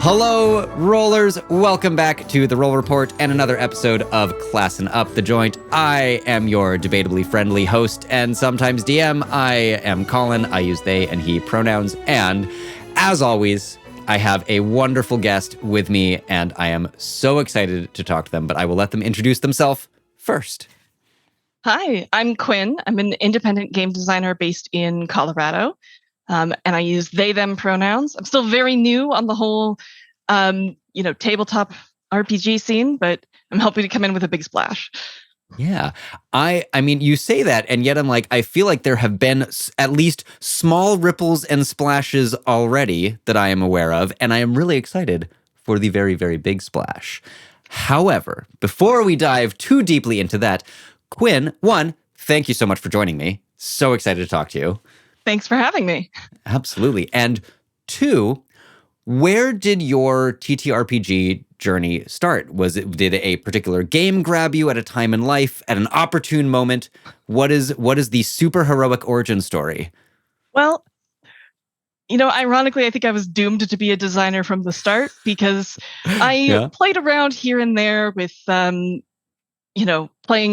Hello, rollers. Welcome back to the Roll Report and another episode of Classin' Up the Joint. I am your debatably friendly host and sometimes DM. I am Colin. I use they and he pronouns. And as always, I have a wonderful guest with me and I am so excited to talk to them, but I will let them introduce themselves first. Hi, I'm Quinn. I'm an independent game designer based in Colorado. And I use they, them pronouns. I'm still very new on the whole, tabletop RPG scene, but I'm hoping to come in with a big splash. Yeah. I mean, you say that, and yet I'm like, I feel like there have been at least small ripples and splashes already that I am aware of, and I am really excited for the very, very big splash. However, before we dive too deeply into that, Quinn, one, thank you so much for joining me. So excited to talk to you. Thanks for having me. Absolutely. And two, where did your TTRPG journey start? Did a particular game grab you at a time in life, at an opportune moment? What is the super heroic origin story? Well, ironically, I think I was doomed to be a designer from the start because I played around here and there with, playing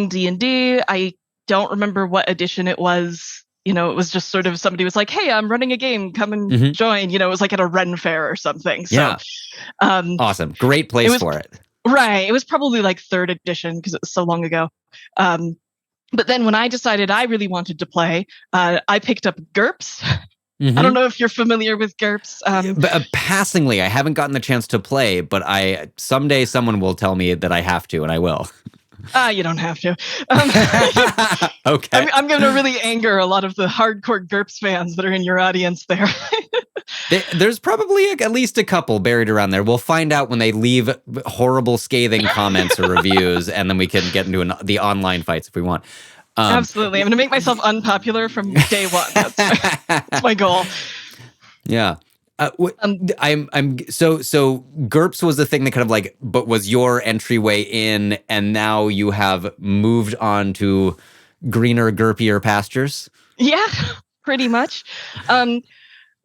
D&D. I don't remember what edition it was. It was just sort of somebody was like, hey, I'm running a game. Come and join. It was like at a Ren fair or something. So, yeah. Awesome. Great place for it. Right. It was probably like 3rd edition because it was so long ago. But then when I decided I really wanted to play, I picked up GURPS. Mm-hmm. I don't know if you're familiar with GURPS. Passingly, I haven't gotten the chance to play, but someday someone will tell me that I have to, and I will. You don't have to. Okay. I'm going to really anger a lot of the hardcore GURPS fans that are in your audience there. There's probably at least a couple buried around there. We'll find out when they leave horrible, scathing comments or reviews, and then we can get into the online fights if we want. Absolutely. I'm going to make myself unpopular from day one. That's my goal. Yeah. So GURPS was the thing that kind of but was your entryway in, and now you have moved on to greener, GURPier pastures? Yeah, pretty much.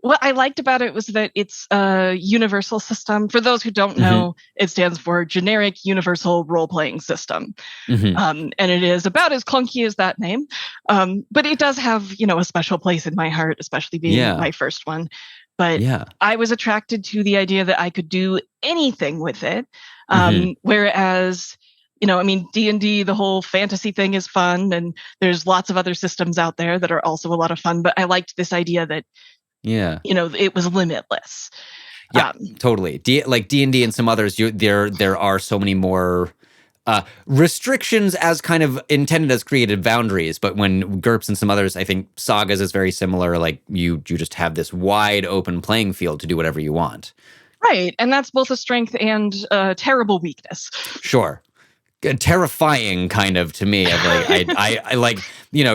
What I liked about it was that it's a universal system. For those who don't know, it stands for Generic Universal Role-Playing System. And it is about as clunky as that name. But it does have, a special place in my heart, especially being my first one. But I was attracted to the idea that I could do anything with it. Whereas, D&D, the whole fantasy thing is fun. And there's lots of other systems out there that are also a lot of fun. But I liked this idea that, it was limitless. Yeah, totally. Like D&D and some others, there are so many more restrictions as kind of intended as creative boundaries. But when GURPS and some others, I think Sagas is very similar. Like you just have this wide open playing field to do whatever you want. Right. And that's both a strength and a terrible weakness. Sure. Terrifying kind of to me. I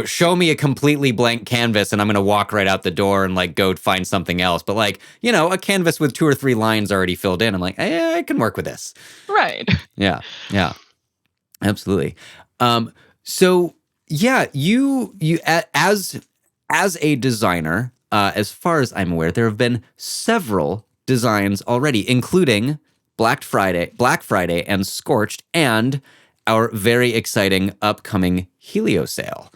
show me a completely blank canvas and I'm going to walk right out the door and go find something else. But a canvas with 2 or 3 lines already filled in. I'm like, I can work with this. Right. Yeah. Absolutely. You as a designer, as far as I'm aware, there have been several designs already, including Black Friday and Scorched, and our very exciting upcoming Heliosail.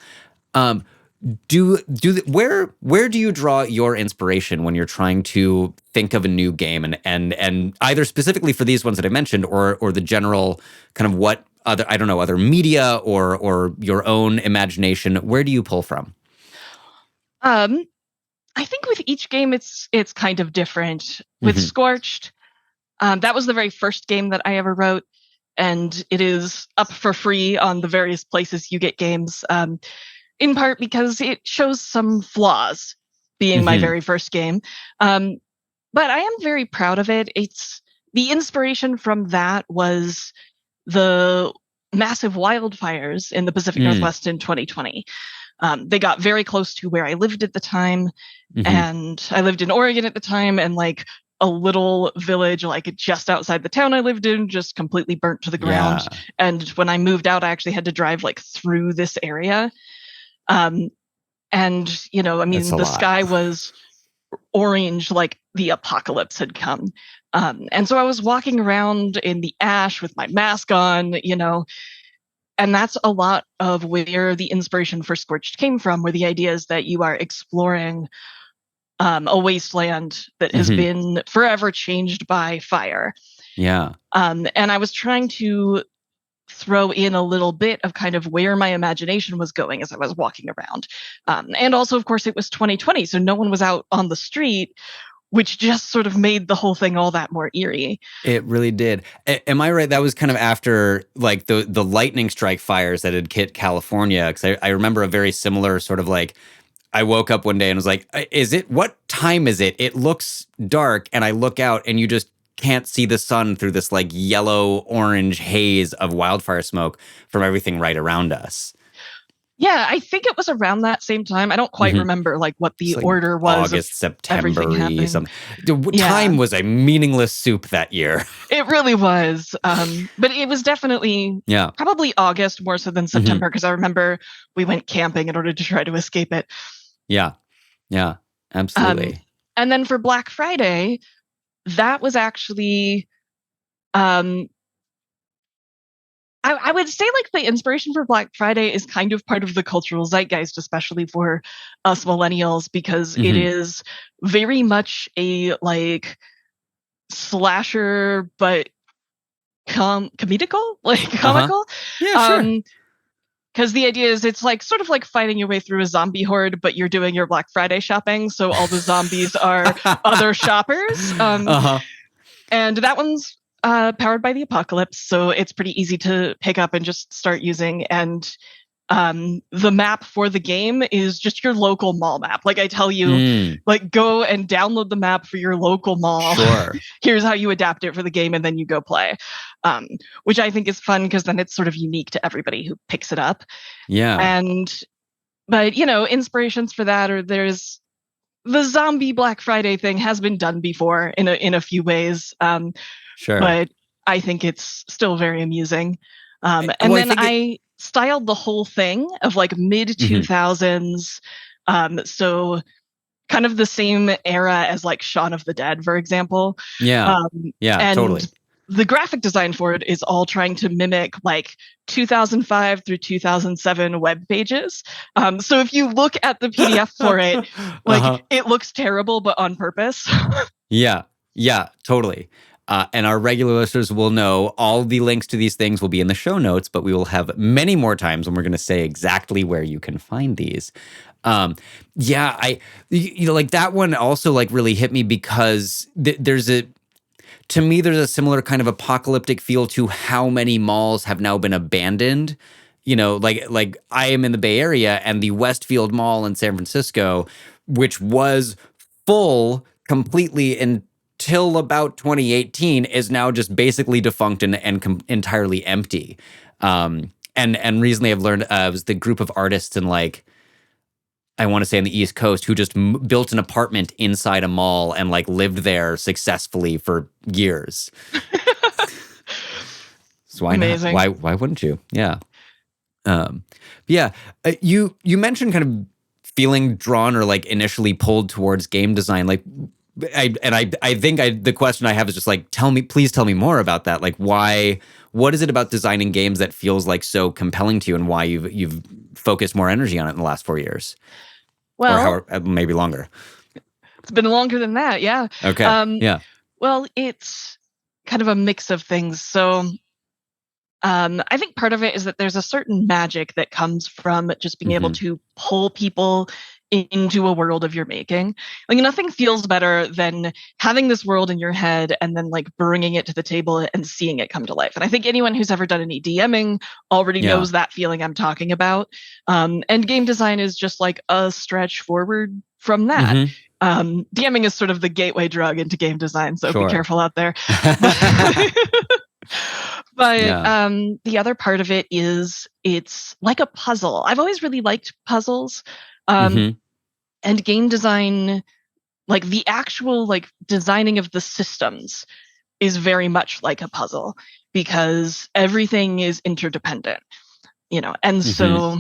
Where do you draw your inspiration when you're trying to think of a new game, and either specifically for these ones that I mentioned, or the general kind of what other media or your own imagination? Where do you pull from? I think with each game it's kind of different. With Scorched, that was the very first game that I ever wrote, and it is up for free on the various places you get games, in part because it shows some flaws, being my very first game. But I am very proud of it. The inspiration from that was the massive wildfires in the Pacific Northwest in 2020. They got very close to where I lived at the time, and I lived in Oregon at the time, and a little village just outside the town I lived in just completely burnt to the ground. Yeah. And when I moved out, I actually had to drive through this area. The sky was orange, like the apocalypse had come. And so I was walking around in the ash with my mask on, and that's a lot of where the inspiration for Scorched came from, where the idea is that you are exploring a wasteland that has been forever changed by fire. Yeah. And I was trying to throw in a little bit of kind of where my imagination was going as I was walking around. And also, of course, it was 2020, so no one was out on the street, which just sort of made the whole thing all that more eerie. It really did. Am I right? That was kind of after like the lightning strike fires that had hit California. Because I remember a very similar sort of like, I woke up one day and was like, what time is it? It looks dark. And I look out and you just can't see the sun through this like yellow orange haze of wildfire smoke from everything right around us. Yeah, I think it was around that same time. I don't quite remember like what the order was. August, September, something. Yeah. Time was a meaningless soup that year. It really was. But it was definitely probably August more so than September, because I remember we went camping in order to try to escape it. Yeah. Yeah, absolutely. And then for Black Friday, that was actually, I would say like the inspiration for Black Friday is kind of part of the cultural zeitgeist, especially for us millennials, because it is very much a like slasher, but comical. Yeah, sure. Because the idea is it's like sort of like fighting your way through a zombie horde, but you're doing your Black Friday shopping. So all the zombies are other shoppers. And that one's powered by the apocalypse. So it's pretty easy to pick up and just start using. And the map for the game is just your local mall map. Like I tell you, like go and download the map for your local mall. Sure. Here's how you adapt it for the game, and then you go play. Which I think is fun because then it's sort of unique to everybody who picks it up. Yeah. But inspirations for that are there's the zombie Black Friday thing has been done before in a few ways. Sure. But I think it's still very amusing. I styled the whole thing of like mid 2000s. So kind of the same era as like Shaun of the Dead, for example. Yeah. And totally. The graphic design for it is all trying to mimic like 2005 through 2007 web pages. So if you look at the PDF for it, like it looks terrible, but on purpose. Yeah, totally. And our regular listeners will know all the links to these things will be in the show notes, but we will have many more times when we're going to say exactly where you can find these. Like that one also like really hit me because to me, there's a similar kind of apocalyptic feel to how many malls have now been abandoned. Like I am in the Bay Area, and the Westfield Mall in San Francisco, which was full completely until about 2018, is now just basically defunct and entirely empty. And recently I've learned it was the group of artists in like, I want to say on the East Coast, who just built an apartment inside a mall and like lived there successfully for years. So why not? Why wouldn't you? Yeah. You mentioned kind of feeling drawn or like initially pulled towards game design. Like, I think the question I have is just like, please tell me more about that. Like, what is it about designing games that feels like so compelling to you, and why you've focused more energy on it in the last 4 years? Well, or maybe longer. It's been longer than that. Yeah. Okay. Well, it's kind of a mix of things. So, I think part of it is that there's a certain magic that comes from just being able to pull people into a world of your making. Like nothing feels better than having this world in your head and then like bringing it to the table and seeing it come to life. And I think anyone who's ever done any DMing already knows that feeling I'm talking about. And game design is just like a stretch forward from that. DMing is sort of the gateway drug into game design, so be careful out there. But the other part of it is it's like a puzzle. I've always really liked puzzles. And game design, like the actual like designing of the systems is very much like a puzzle because everything is interdependent, and so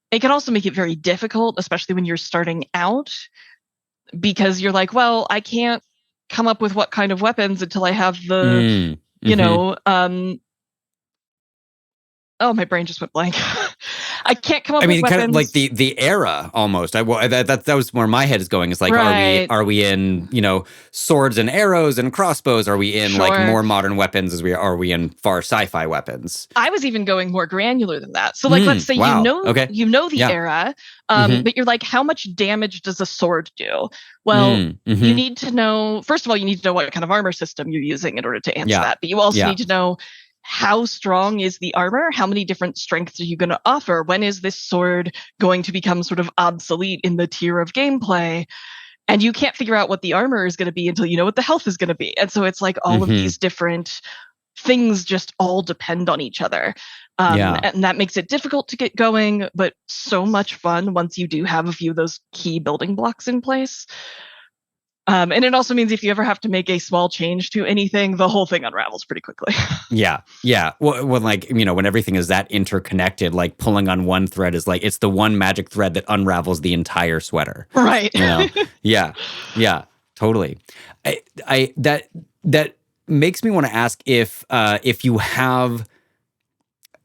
it can also make it very difficult, especially when you're starting out, because you're like, well, I can't come up with what kind of weapons until I have the, you know, oh, my brain just went blank. I can't come up with weapons. Kind of like the era almost. That was where my head is going. It's like, right. are we in, you know, swords and arrows and crossbows? Are we in like more modern weapons? Are we in far sci-fi weapons? I was even going more granular than that. So like, let's say you know the era, but you're like, how much damage does a sword do? Well, you need to know, first of all, you need to know what kind of armor system you're using in order to answer that. But you also need to know, how strong is the armor? How many different strengths are you going to offer? When is this sword going to become sort of obsolete in the tier of gameplay? And you can't figure out what the armor is going to be until you know what the health is going to be. And so it's like all of these different things just all depend on each other. And that makes it difficult to get going, but so much fun once you do have a few of those key building blocks in place. And it also means if you ever have to make a small change to anything, the whole thing unravels pretty quickly. Yeah. Well, like, you know, when everything is that interconnected, like pulling on one thread is like, it's the one magic thread that unravels the entire sweater. Right. You know? Yeah, totally. That makes me want to ask if you have,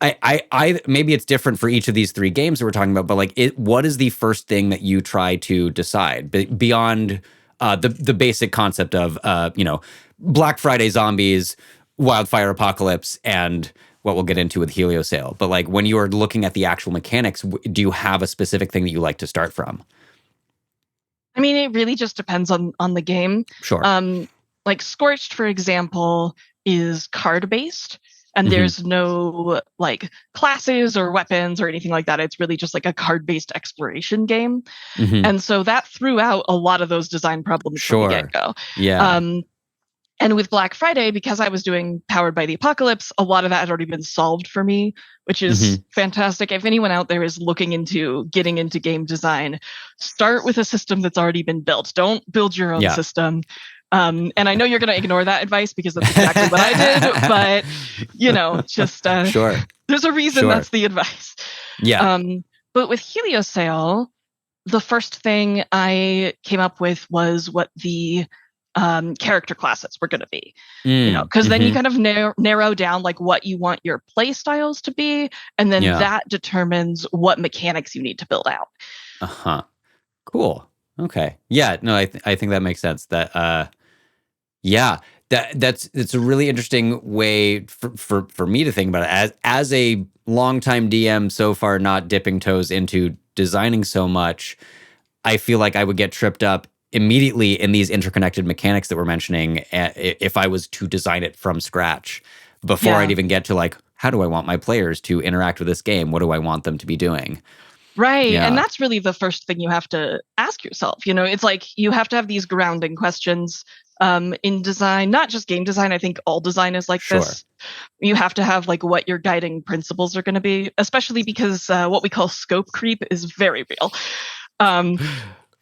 I maybe it's different for each of these three games that we're talking about, but like, what is the first thing that you try to decide beyond the basic concept of, you know, Black Friday zombies, Wildfire Apocalypse, and what we'll get into with Heliosail. But like, when you are looking at the actual mechanics, do you have a specific thing that you like to start from? I mean, it really just depends on the game. Sure. Like Scorched, for example, is card-based. And there's no like classes or weapons or anything like that. It's really just like a card-based exploration game. And so that threw out a lot of those design problems from the get-go. Yeah. And with Black Friday, because I was doing Powered by the Apocalypse, a lot of that had already been solved for me, which is fantastic. If anyone out there is looking into getting into game design, start with a system that's already been built. Don't build your own system. And I know you're going to ignore that advice because that's exactly what I did, but you know, just there's a reason that's the advice. Yeah. But with Heliosail, the first thing I came up with was what the character classes were going to be, you know, because then you kind of narrow down like what you want your play styles to be, and then that determines what mechanics you need to build out. Cool. Okay. Yeah. No, I think that makes sense. That that's a really interesting way for me to think about it. As a longtime DM, so far not dipping toes into designing so much, I feel like I would get tripped up immediately in these interconnected mechanics that we're mentioning if I was to design it from scratch before I'd even get to like, how do I want my players to interact with this game? What do I want them to be doing? Right. Yeah. And that's really the first thing you have to ask yourself. You know, it's like you have to have these grounding questions in design, not just game design. I think all design is like this. You have to have like what your guiding principles are going to be, especially because what we call scope creep is very real.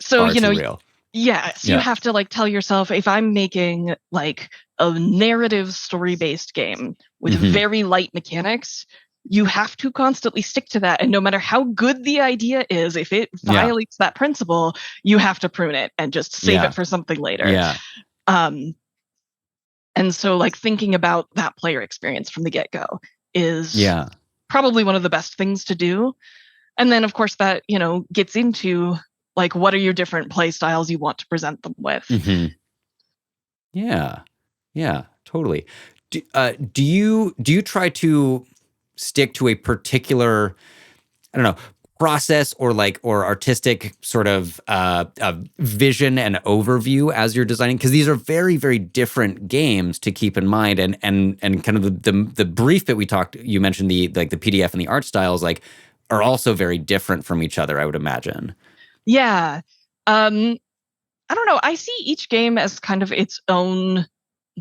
So, you know, real. Yes, you have to like tell yourself, if I'm making like a narrative story-based game with very light mechanics, you have to constantly stick to that. And no matter how good the idea is, if it violates that principle, you have to prune it and just save it for something later. Yeah. And so like thinking about that player experience from the get-go is probably one of the best things to do. And then of course that, you know, gets into like, what are your different play styles you want to present them with? Yeah, totally. Do you try to stick to a particular, I don't know, process or artistic sort of vision and overview as you're designing? Because these are very, very different games to keep in mind, and kind of the brief that you mentioned, the PDF and the art styles are also very different from each other, I would imagine. Yeah. I don't know. I see each game as kind of its own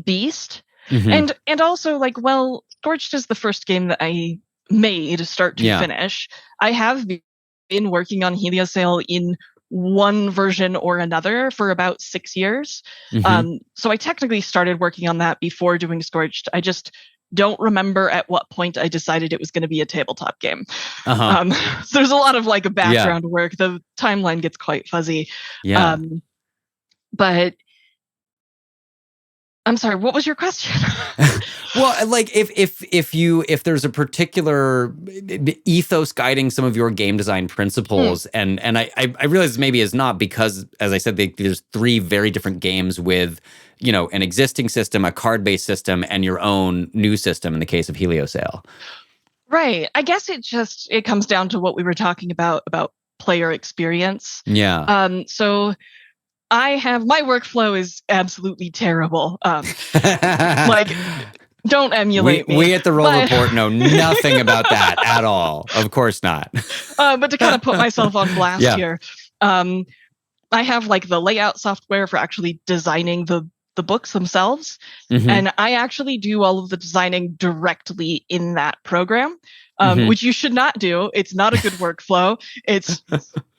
beast. And also like, well, Scorched is the first game that I made start to finish. I have been working on Heliosail in one version or another for about 6 years. So I technically started working on that before doing Scorched. I just don't remember at what point I decided it was going to be a tabletop game. So there's a lot of like background work. The timeline gets quite fuzzy. But I'm sorry, what was your question? Well, like if there's a particular ethos guiding some of your game design principles, and I realize maybe is not, because, as I said, there's 3 very different games with, an existing system, a card-based system, and your own new system in the case of Heliosail. Right. I guess it comes down to what we were talking about player experience. Yeah. So my workflow is absolutely terrible. Like, don't emulate me. We at the Roll Report know nothing about that at all. Of course not. But to kind of put myself on blast here, I have like the layout software for actually designing the books themselves. And I actually do all of the designing directly in that program, which you should not do. It's not a good workflow. It's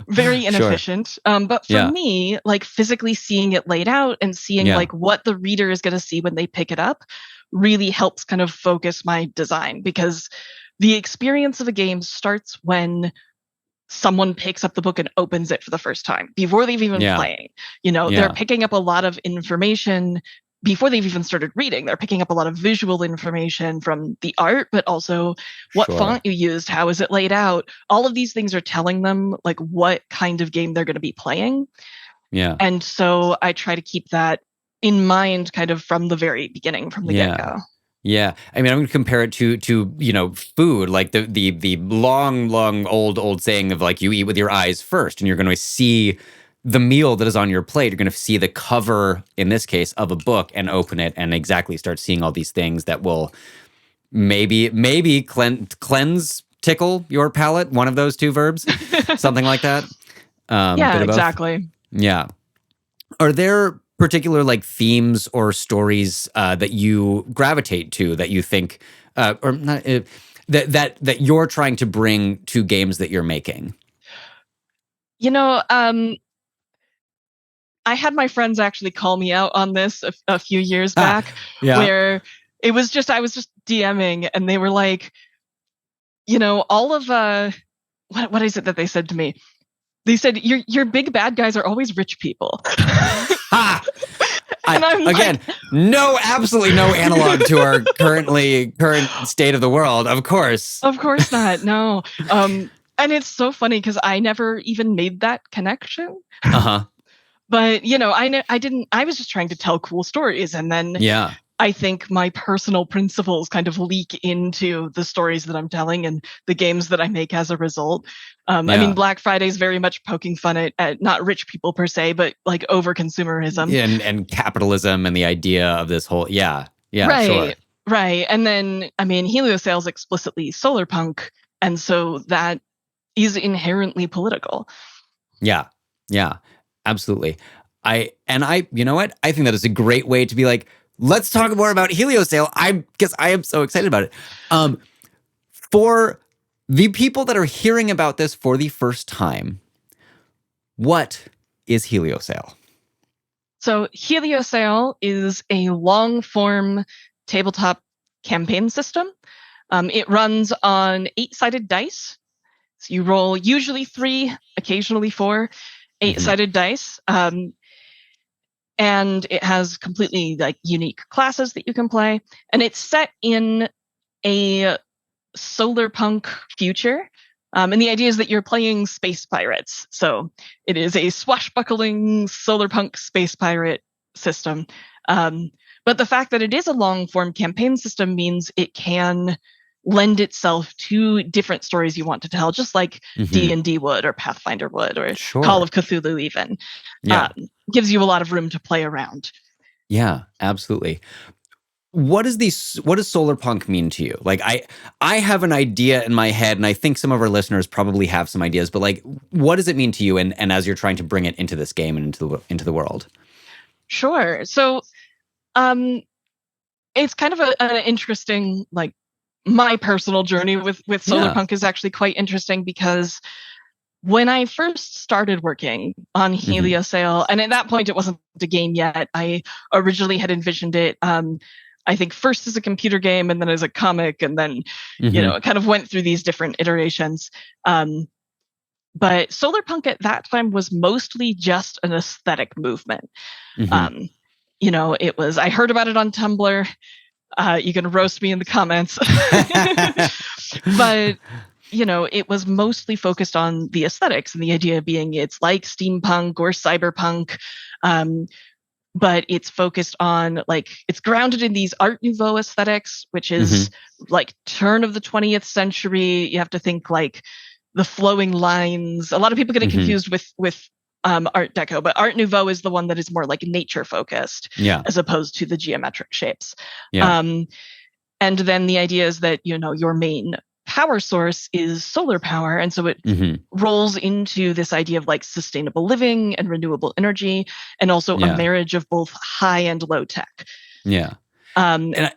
very inefficient. Sure. But for me, like physically seeing it laid out and seeing like what the reader is going to see when they pick it up really helps kind of focus my design, because the experience of a game starts when someone picks up the book and opens it for the first time, before they've even playing. They're picking up a lot of information before they've even started reading. They're picking up a lot of visual information from the art, but also what font you used, how is it laid out. All of these things are telling them like what kind of game they're going to be playing. Yeah. And so I try to keep that in mind kind of from the very beginning, from the get-go. Yeah, I mean, I'm going to compare it to food, like the long old saying of like, you eat with your eyes first, and you're going to see the meal that is on your plate. You're going to see the cover, in this case, of a book, and open it and exactly start seeing all these things that will maybe cleanse, tickle your palate. One of those 2 verbs, something like that. Yeah, exactly. Yeah. Are there particular like themes or stories that you gravitate to, that you think or not, that you're trying to bring to games that you're making? I had my friends actually call me out on this a few years back, where I was just DMing, and they were like, all of what is it that they said to me? They said, your big bad guys are always rich people. And I'm again, absolutely no analog to our current state of the world. Of course not. No. And it's so funny because I never even made that connection. But I was just trying to tell cool stories, and then I think my personal principles kind of leak into the stories that I'm telling and the games that I make as a result. I mean, Black Friday is very much poking fun at not rich people per se, but like over consumerism and capitalism and the idea of this whole right, sure. Right. And then I mean, Heliosail is explicitly Solarpunk, and so that is inherently political. Yeah, absolutely. You know what? I think that is a great way to be like, let's talk more about Heliosail. Because I am so excited about it. For the people that are hearing about this for the first time, what is Heliosail? So Heliosail is a long-form tabletop campaign system. It runs on 8-sided dice. So you roll usually 3, occasionally 4, 8-sided dice. And it has completely like unique classes that you can play. And it's set in a Solarpunk future. And the idea is that you're playing space pirates. So it is a swashbuckling Solarpunk space pirate system. But the fact that it is a long-form campaign system means it can lend itself to different stories you want to tell, just like D&D would, or Pathfinder would, or Call of Cthulhu even. Gives you a lot of room to play around. Yeah, absolutely. What does Solarpunk mean to you? Like, I have an idea in my head, and I think some of our listeners probably have some ideas, but like, what does it mean to you, and as you're trying to bring it into this game and into the world? Sure. So, it's kind of an interesting, like, my personal journey with Solarpunk is actually quite interesting, because when I first started working on Heliosail, and at that point it wasn't a game yet, I originally had envisioned it, I think first as a computer game and then as a comic, and then, it kind of went through these different iterations. But Solarpunk at that time was mostly just an aesthetic movement. It was, I heard about it on Tumblr. You can roast me in the comments. But, it was mostly focused on the aesthetics, and the idea being it's like steampunk or cyberpunk. But it's focused on, it's grounded in these Art Nouveau aesthetics, which is turn of the 20th century. You have to think like the flowing lines. A lot of people get it confused with Art Deco, but Art Nouveau is the one that is more like nature focused, as opposed to the geometric shapes. And then the idea is that, your main power source is solar power. And so it rolls into this idea of sustainable living and renewable energy, and also a marriage of both high and low tech. Yeah. And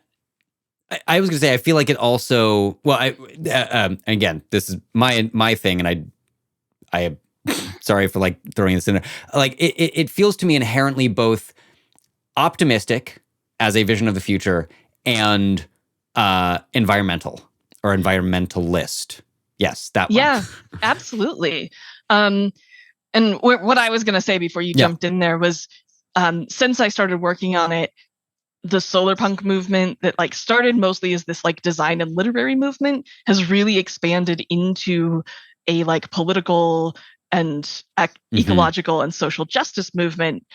I was going to say, I feel like it also, again, this is my thing, and I am sorry for throwing this in there. It feels to me inherently both optimistic as a vision of the future and environmental or environmentalist. Yes, that one. Yeah, absolutely. And what I was going to say before you jumped in there was, since I started working on it, the Solarpunk movement that started mostly as this design and literary movement has really expanded into a political and ecological and social justice movement.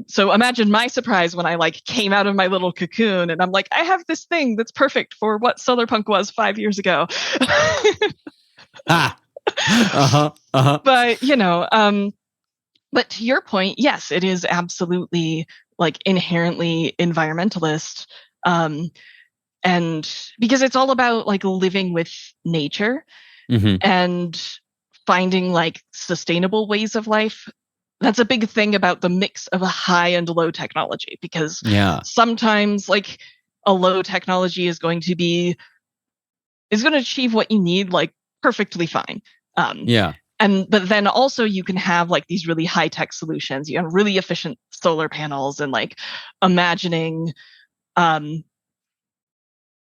So imagine my surprise when I came out of my little cocoon and I'm like, I have this thing that's perfect for what Solarpunk was 5 years ago. But, but to your point, yes, it is absolutely inherently environmentalist. And because it's all about living with nature and finding sustainable ways of life. That's a big thing about the mix of a high and low technology, because sometimes a low technology is going to achieve what you need perfectly fine. But then also you can have these really high tech solutions. You have really efficient solar panels and imagining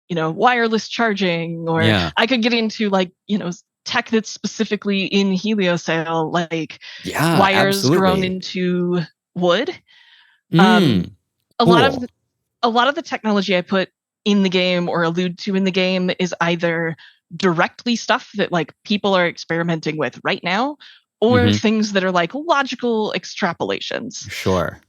wireless charging, or I could get into tech that's specifically in Heliosail, wires grown into wood. A lot of the technology I put in the game or allude to in the game is either directly stuff that people are experimenting with right now, or things that are logical extrapolations. Sure.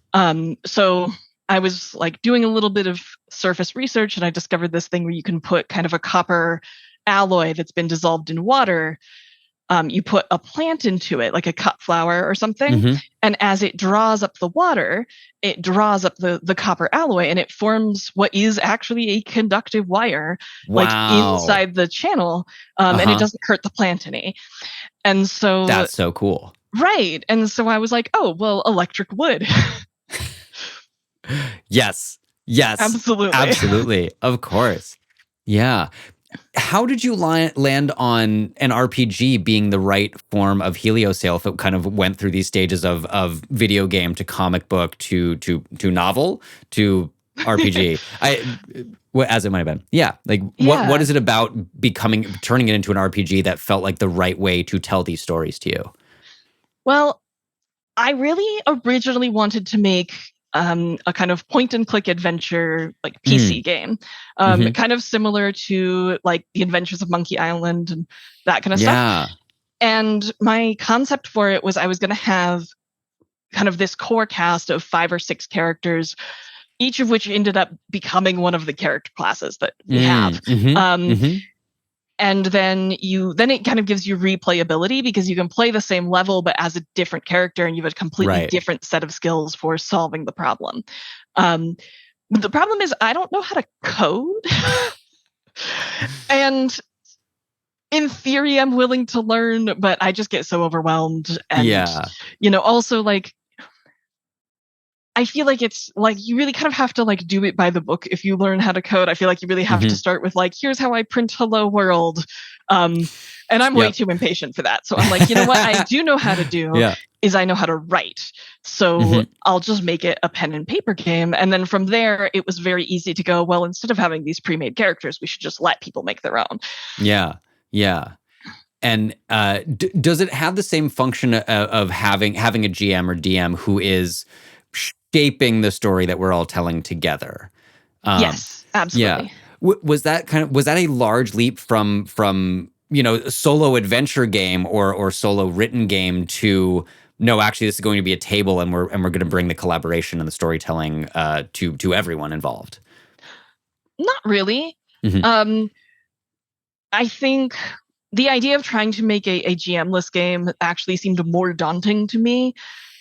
So I was doing a little bit of surface research, and I discovered this thing where you can put kind of a copper alloy that's been dissolved in water. You put a plant into it, like a cut flower or something, and as it draws up the water, it draws up the copper alloy, and it forms what is actually a conductive wire inside the channel, and it doesn't hurt the plant any. And so that's so cool. Right. And so I was like, oh, well, electric wood. Yes. Absolutely. Of course. Yeah. How did you land on an RPG being the right form of Heliosail if it kind of went through these stages of video game to comic book to novel to RPG? As it might have been. Yeah. What is it about turning it into an RPG that felt like the right way to tell these stories to you? Well, I really originally wanted to make a kind of point and click adventure PC game, kind of similar to The Adventures of Monkey Island and that kind of stuff. And my concept for it was I was going to have kind of this core cast of 5 or 6 characters, each of which ended up becoming one of the character classes that we have. And then it kind of gives you replayability, because you can play the same level but as a different character, and you have a completely different set of skills for solving the problem. The problem is I don't know how to code. And in theory I'm willing to learn, but I just get so overwhelmed. And also I feel like it's you really kind of have to do it by the book if you learn how to code. I feel like you really have to start with here's how I print hello world. And I'm way too impatient for that. So I'm like, you know what I do know how to do is I know how to write. So I'll just make it a pen and paper game. And then from there, it was very easy to go, well, instead of having these pre-made characters, we should just let people make their own. Yeah. does it have the same function of having a GM or DM who is shaping the story that we're all telling together? Yes, absolutely. Yeah. Was that a large leap from a solo adventure game or solo written game to no, actually this is going to be a table and we're going to bring the collaboration and the storytelling to everyone involved? Not really. Mm-hmm. I think the idea of trying to make a GM-less game actually seemed more daunting to me.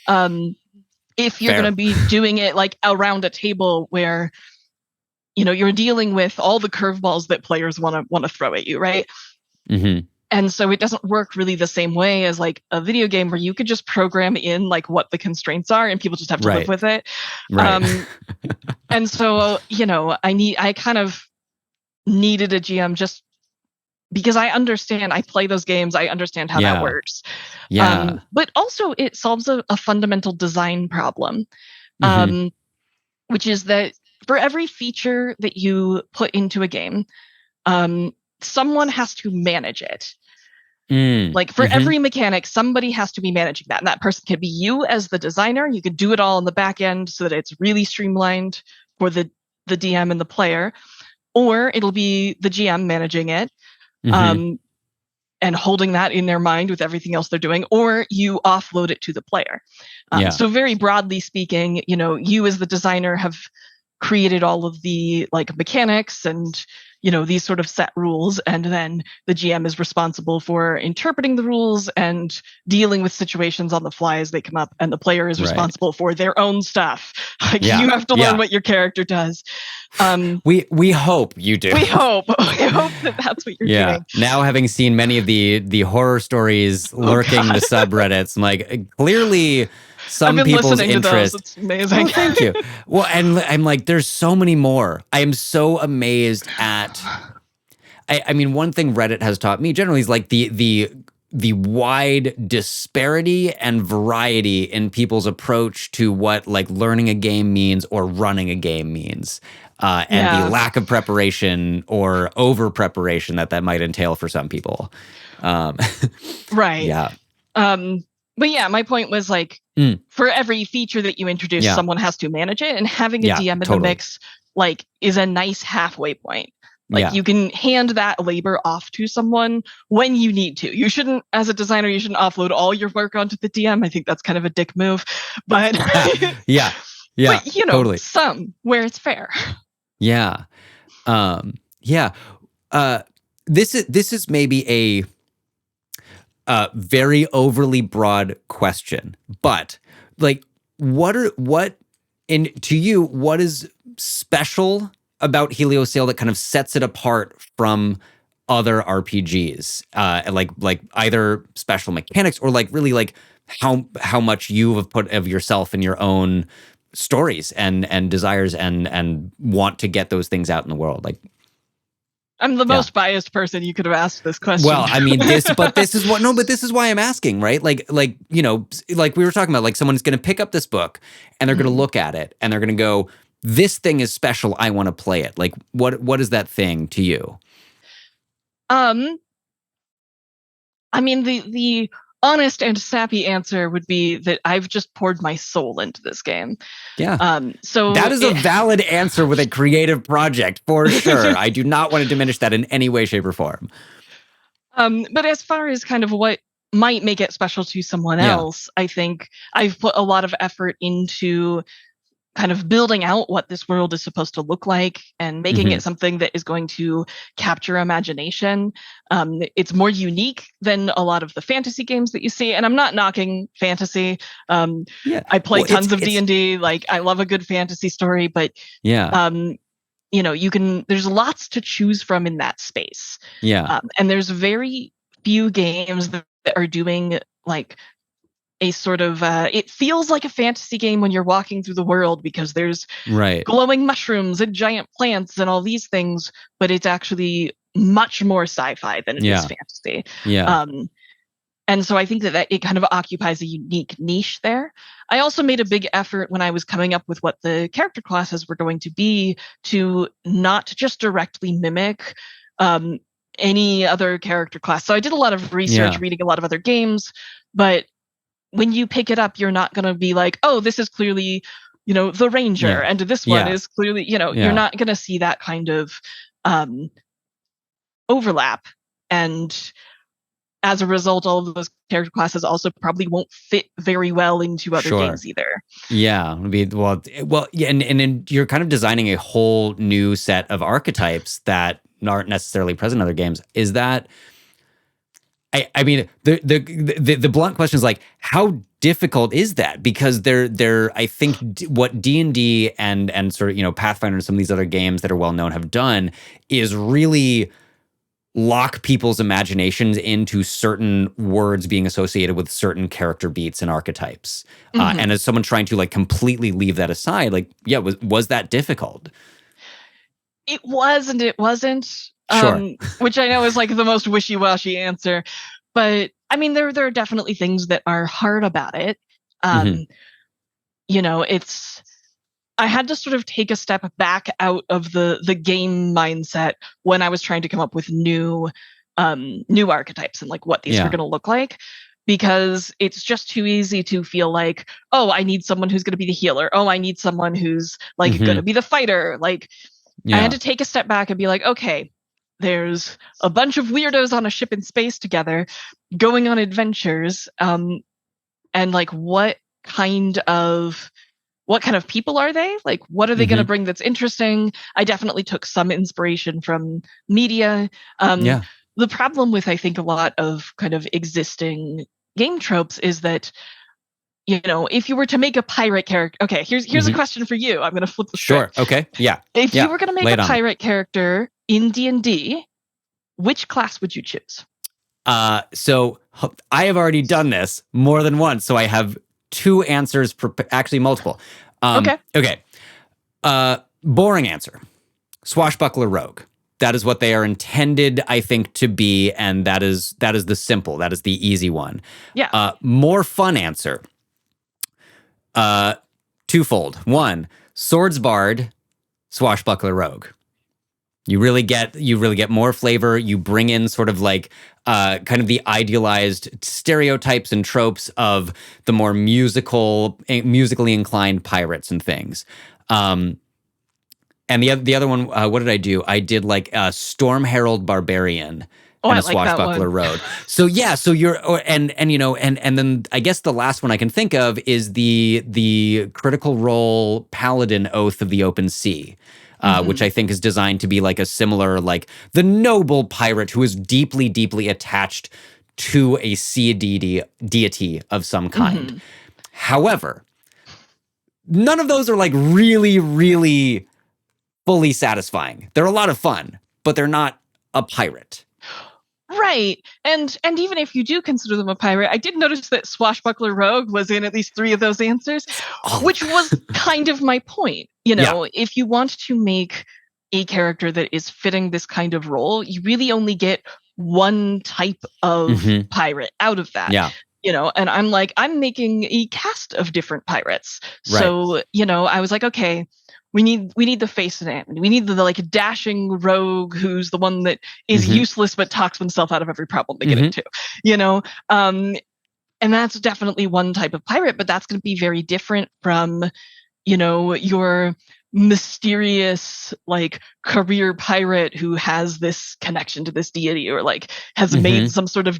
If you're going to be doing it like around a table where you're dealing with all the curveballs that players want to throw at you, right? Mm-hmm. And so it doesn't work really the same way as like a video game where you could just program in like what the constraints are and people just have to live with it. Right. And so, I kind of needed a GM just because I play those games. I understand how that works. Yeah. But also it solves a fundamental design problem, which is that for every feature that you put into a game, someone has to manage it. Like for every mechanic, somebody has to be managing that. And that person could be you as the designer. You could do it all on the back end so that it's really streamlined for the DM and the player. Or it'll be the GM managing it and holding that in their mind with everything else they're doing. Or you offload it to the player. So very broadly speaking, you as the designer have created all of the like mechanics and these sort of set rules, and then the GM is responsible for interpreting the rules and dealing with situations on the fly as they come up, and the player is responsible for their own stuff. Like you have to learn what your character does. We hope you do. We hope that that's what you're doing. Now, having seen many of the horror stories lurking the subreddits, I'm like, clearly some people's interest. It's amazing. Oh, thank you. Well, and I'm like, there's so many more. I am so amazed at. I mean, one thing Reddit has taught me generally is like the wide disparity and variety in people's approach to what like learning a game means or running a game means, and the lack of preparation or over preparation that might entail for some people. Right. Yeah. But yeah, my point was like, for every feature that you introduce, someone has to manage it, and having a DM in the mix, like, is a nice halfway point. Like, you can hand that labor off to someone when you need to. You shouldn't, as a designer, you shouldn't offload all your work onto the DM. I think that's kind of a dick move. But but, totally. Some where it's fair. Yeah. This is maybe a very overly broad question, but like, what to you, what is special about Heliosail that kind of sets it apart from other RPGs? Like either special mechanics or like really like how much you have put of yourself in your own stories and desires and want to get those things out in the world. Like, I'm the most biased person you could have asked this question. Well, I mean, this is why I'm asking, right? Like like we were talking about, like someone's going to pick up this book and they're going to look at it and they're going to go, this thing is special. I want to play it. Like, what is that thing to you? I mean, the honest and sappy answer would be that I've just poured my soul into this game. Yeah. So that is a valid answer with a creative project, for sure. I do not want to diminish that in any way, shape, or form. But as far as kind of what might make it special to someone else, I think I've put a lot of effort into kind of building out what this world is supposed to look like and making it something that is going to capture imagination. It's more unique than a lot of the fantasy games that you see. And I'm not knocking fantasy. I play tons of D&D. Like, I love a good fantasy story, but there's lots to choose from in that space. Yeah. And there's very few games that are doing like a sort of it feels like a fantasy game when you're walking through the world because there's glowing mushrooms and giant plants and all these things, but it's actually much more sci-fi than it is fantasy. And so I think that it kind of occupies a unique niche there. I also made a big effort when I was coming up with what the character classes were going to be to not just directly mimic any other character class. So I did a lot of research, reading a lot of other games, but when you pick it up, you're not going to be like, oh, this is clearly, the ranger, and this one is clearly, you're not going to see that kind of overlap. And as a result, all of those character classes also probably won't fit very well into other games either. Yeah, and you're kind of designing a whole new set of archetypes that aren't necessarily present in other games. Is that? I mean, the blunt question is like, how difficult is that? Because I think what D&D and sort of Pathfinder and some of these other games that are well known have done is really lock people's imaginations into certain words being associated with certain character beats and archetypes. And as someone trying to like completely leave that aside, like, was that difficult? It was and it wasn't. Sure. Which I know is like the most wishy-washy answer. But I mean, there are definitely things that are hard about it. I had to sort of take a step back out of the game mindset when I was trying to come up with new archetypes and like what these were going to look like, because it's just too easy to feel like, oh, I need someone who's going to be the healer. Oh, I need someone who's like going to be the fighter. Like I had to take a step back and be like, okay, there's a bunch of weirdos on a ship in space together going on adventures. And like, what kind of people are they? Like, what are they going to bring that's interesting? I definitely took some inspiration from media. The problem with, I think, a lot of kind of existing game tropes is that, if you were to make a pirate character, okay, here's a question for you. I'm going to flip the script. Sure. Okay. Yeah. If you were going to make a pirate character in D&D, which class would you choose? So I have already done this more than once, so I have two answers, actually multiple. Okay. Boring answer. Swashbuckler rogue. That is what they are intended, I think, to be, and that is the simple, that is the easy one. Yeah. More fun answer. Twofold. One, swords bard, swashbuckler rogue. You really get more flavor. You bring in sort of like kind of the idealized stereotypes and tropes of the more musically inclined pirates and things. And the other one, what did I do? I did like a Storm Herald barbarian and a swashbuckler rogue. So you're and then I guess the last one I can think of is the Critical Role paladin Oath of the Open Sea. Which I think is designed to be like a similar, like the noble pirate who is deeply, deeply attached to a sea deity of some kind. However, none of those are like really, really fully satisfying. They're a lot of fun, but they're not a pirate. Right. And even if you do consider them a pirate, I did notice that swashbuckler rogue was in at least 3 of those answers, which was kind of my point. If you want to make a character that is fitting this kind of role, you really only get one type of pirate out of that. Yeah. And I'm making a cast of different pirates. Right. So, I was like, okay, we need the face of it. We need the like dashing rogue who's the one that is useless but talks himself out of every problem they get into. And that's definitely one type of pirate, but that's going to be very different from, your mysterious like career pirate who has this connection to this deity or like has made some sort of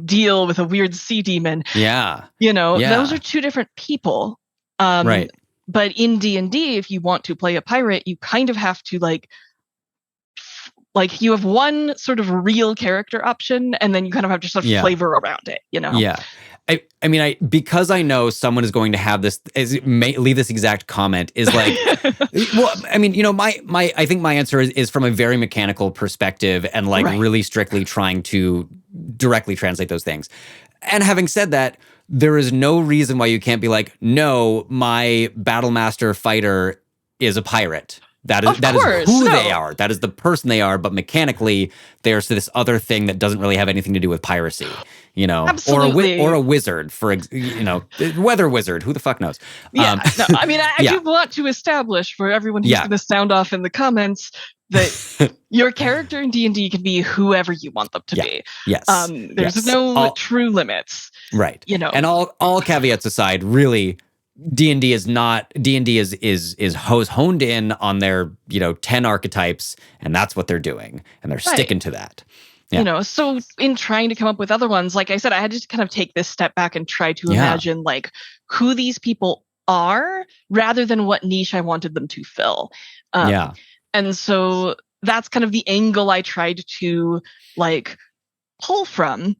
deal with a weird sea demon. Those are 2 different people. Right. But in D&D, if you want to play a pirate, you kind of have to like you have one sort of real character option, and then you kind of have to sort of flavor around it, Yeah. I mean, because I know someone is going to have this, leave this exact comment, is like, well, I mean, I think my answer is from a very mechanical perspective and like really strictly trying to directly translate those things. And having said that, there is no reason why you can't be like, no, my Battlemaster fighter is a pirate. That is who they are. That is the person they are. But mechanically, there's this other thing that doesn't really have anything to do with piracy, Absolutely. or a wizard, weather wizard. Who the fuck knows? Yeah. I do want to establish for everyone who's going to sound off in the comments that your character in D&D can be whoever you want them to be. Yes. There's no true limits. Right. You know. And all caveats aside, really, D&D is not D&D is honed in on their 10 archetypes, and that's what they're doing, and they're sticking to that. Yeah. You know, so in trying to come up with other ones, like I said, I had to kind of take this step back and try to imagine like who these people are rather than what niche I wanted them to fill. And so that's kind of the angle I tried to like pull from.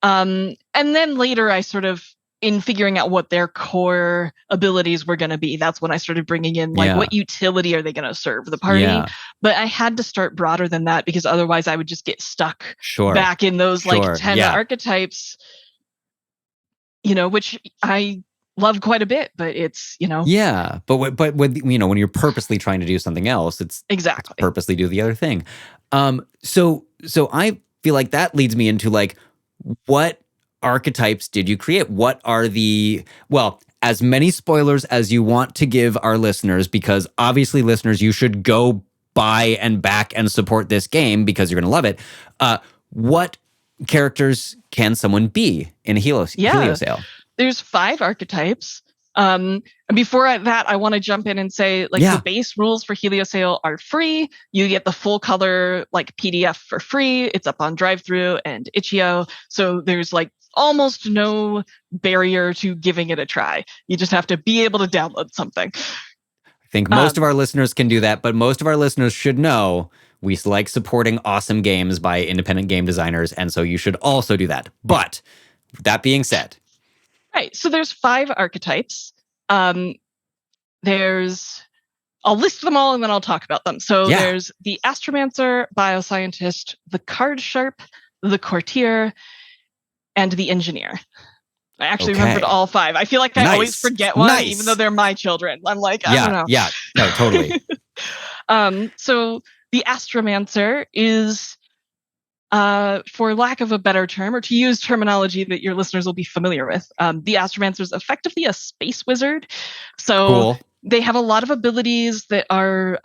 And then later I sort of, in figuring out what their core abilities were going to be, that's when I started bringing in like what utility are they going to serve the party. But I had to start broader than that because otherwise I would just get stuck back in those like 10 archetypes, which I love quite a bit, but it's, but when you're purposely trying to do something else, it's exactly purposely do the other thing. So I feel like that leads me into like, what archetypes did you create? What are as many spoilers as you want to give our listeners, because obviously listeners, you should go buy and back and support this game because you're going to love it. What characters can someone be in Heliosail? There's 5 archetypes. And before that, I want to jump in and say, like, the base rules for Heliosail are free. You get the full color, like, PDF for free. It's up on DriveThru and Itch.io. So there's, like, almost no barrier to giving it a try. You just have to be able to download something. I think most of our listeners can do that, but most of our listeners should know we like supporting awesome games by independent game designers, and so you should also do that. But that being said... Right. So there's 5 archetypes. I'll list them all and then I'll talk about them. So there's the Astromancer, Bioscientist, the Card Sharp, the Courtier, and the Engineer. I actually remembered all 5. I feel like I always forget one, even though they're my children. I'm like, I don't know. Yeah, no, totally. So the Astromancer is... for lack of a better term, or to use terminology that your listeners will be familiar with, the Astromancer is effectively a space wizard. So they have a lot of abilities that are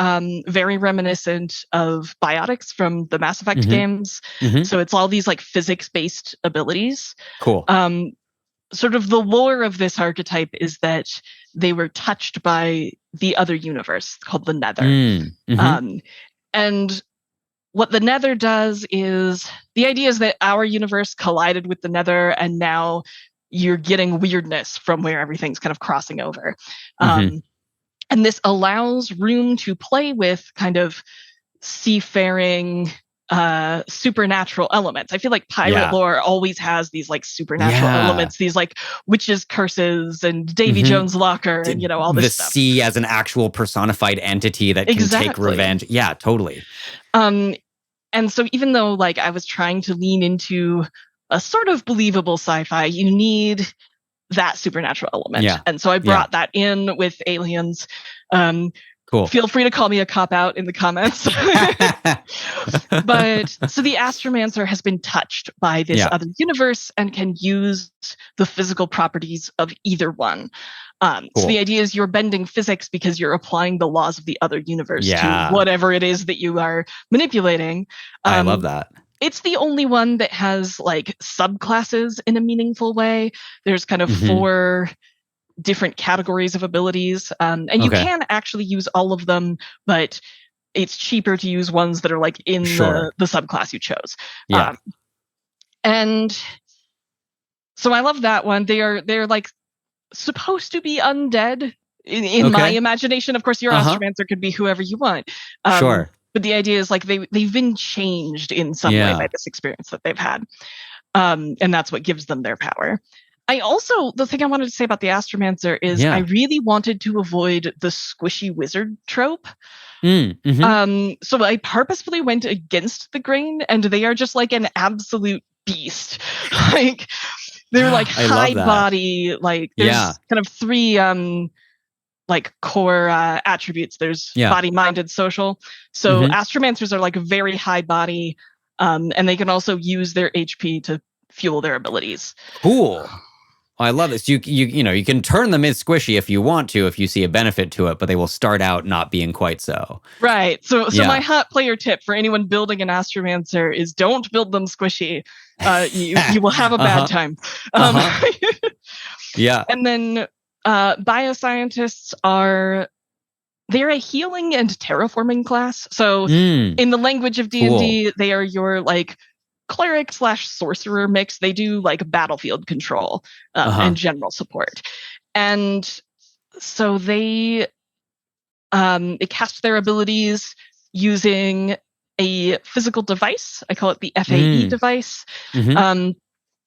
very reminiscent of biotics from the Mass Effect games. So it's all these like physics-based abilities. Sort of the lore of this archetype is that they were touched by the other universe called the Nether. And what the Nether does is, the idea is that our universe collided with the Nether, and now you're getting weirdness from where everything's kind of crossing over. And this allows room to play with kind of seafaring, supernatural elements. I feel like pirate lore always has these like supernatural elements, these like witches' curses and Davy Jones' locker, and all this stuff. The sea as an actual personified entity that can take revenge. Yeah, totally. And so even though like I was trying to lean into a sort of believable sci-fi, you need that supernatural element. And so I brought that in with aliens. Cool. Feel free to call me a cop-out in the comments. But so the Astromancer has been touched by this other universe and can use the physical properties of either one. So the idea is you're bending physics because you're applying the laws of the other universe to whatever it is that you are manipulating. I love that. It's the only one that has like subclasses in a meaningful way. There's kind of 4 different categories of abilities. And you can actually use all of them, but it's cheaper to use ones that are like in the subclass you chose. And so I love that one. They're like supposed to be undead in my imagination. Of course, your Astromancer could be whoever you want. But the idea is like they've been changed in some way by this experience that they've had. And that's what gives them their power. The thing I wanted to say about the Astromancer is I really wanted to avoid the squishy wizard trope. So I purposefully went against the grain, and they are just like an absolute beast. Like they're like high body, like there's kind of 3 like core attributes. There's body, mind, and social. So Astromancers are like very high body, and they can also use their HP to fuel their abilities. Cool. I love this. You can turn them in squishy if you want to, if you see a benefit to it, but they will start out not being quite so. Right. So my hot player tip for anyone building an Astromancer is don't build them squishy. You will have a bad time. Yeah. And then bioscientists they're a healing and terraforming class. So in the language of D&D, they are your like cleric / sorcerer mix. They do like battlefield control and general support. And so they cast their abilities using a physical device. I call it the FAE device,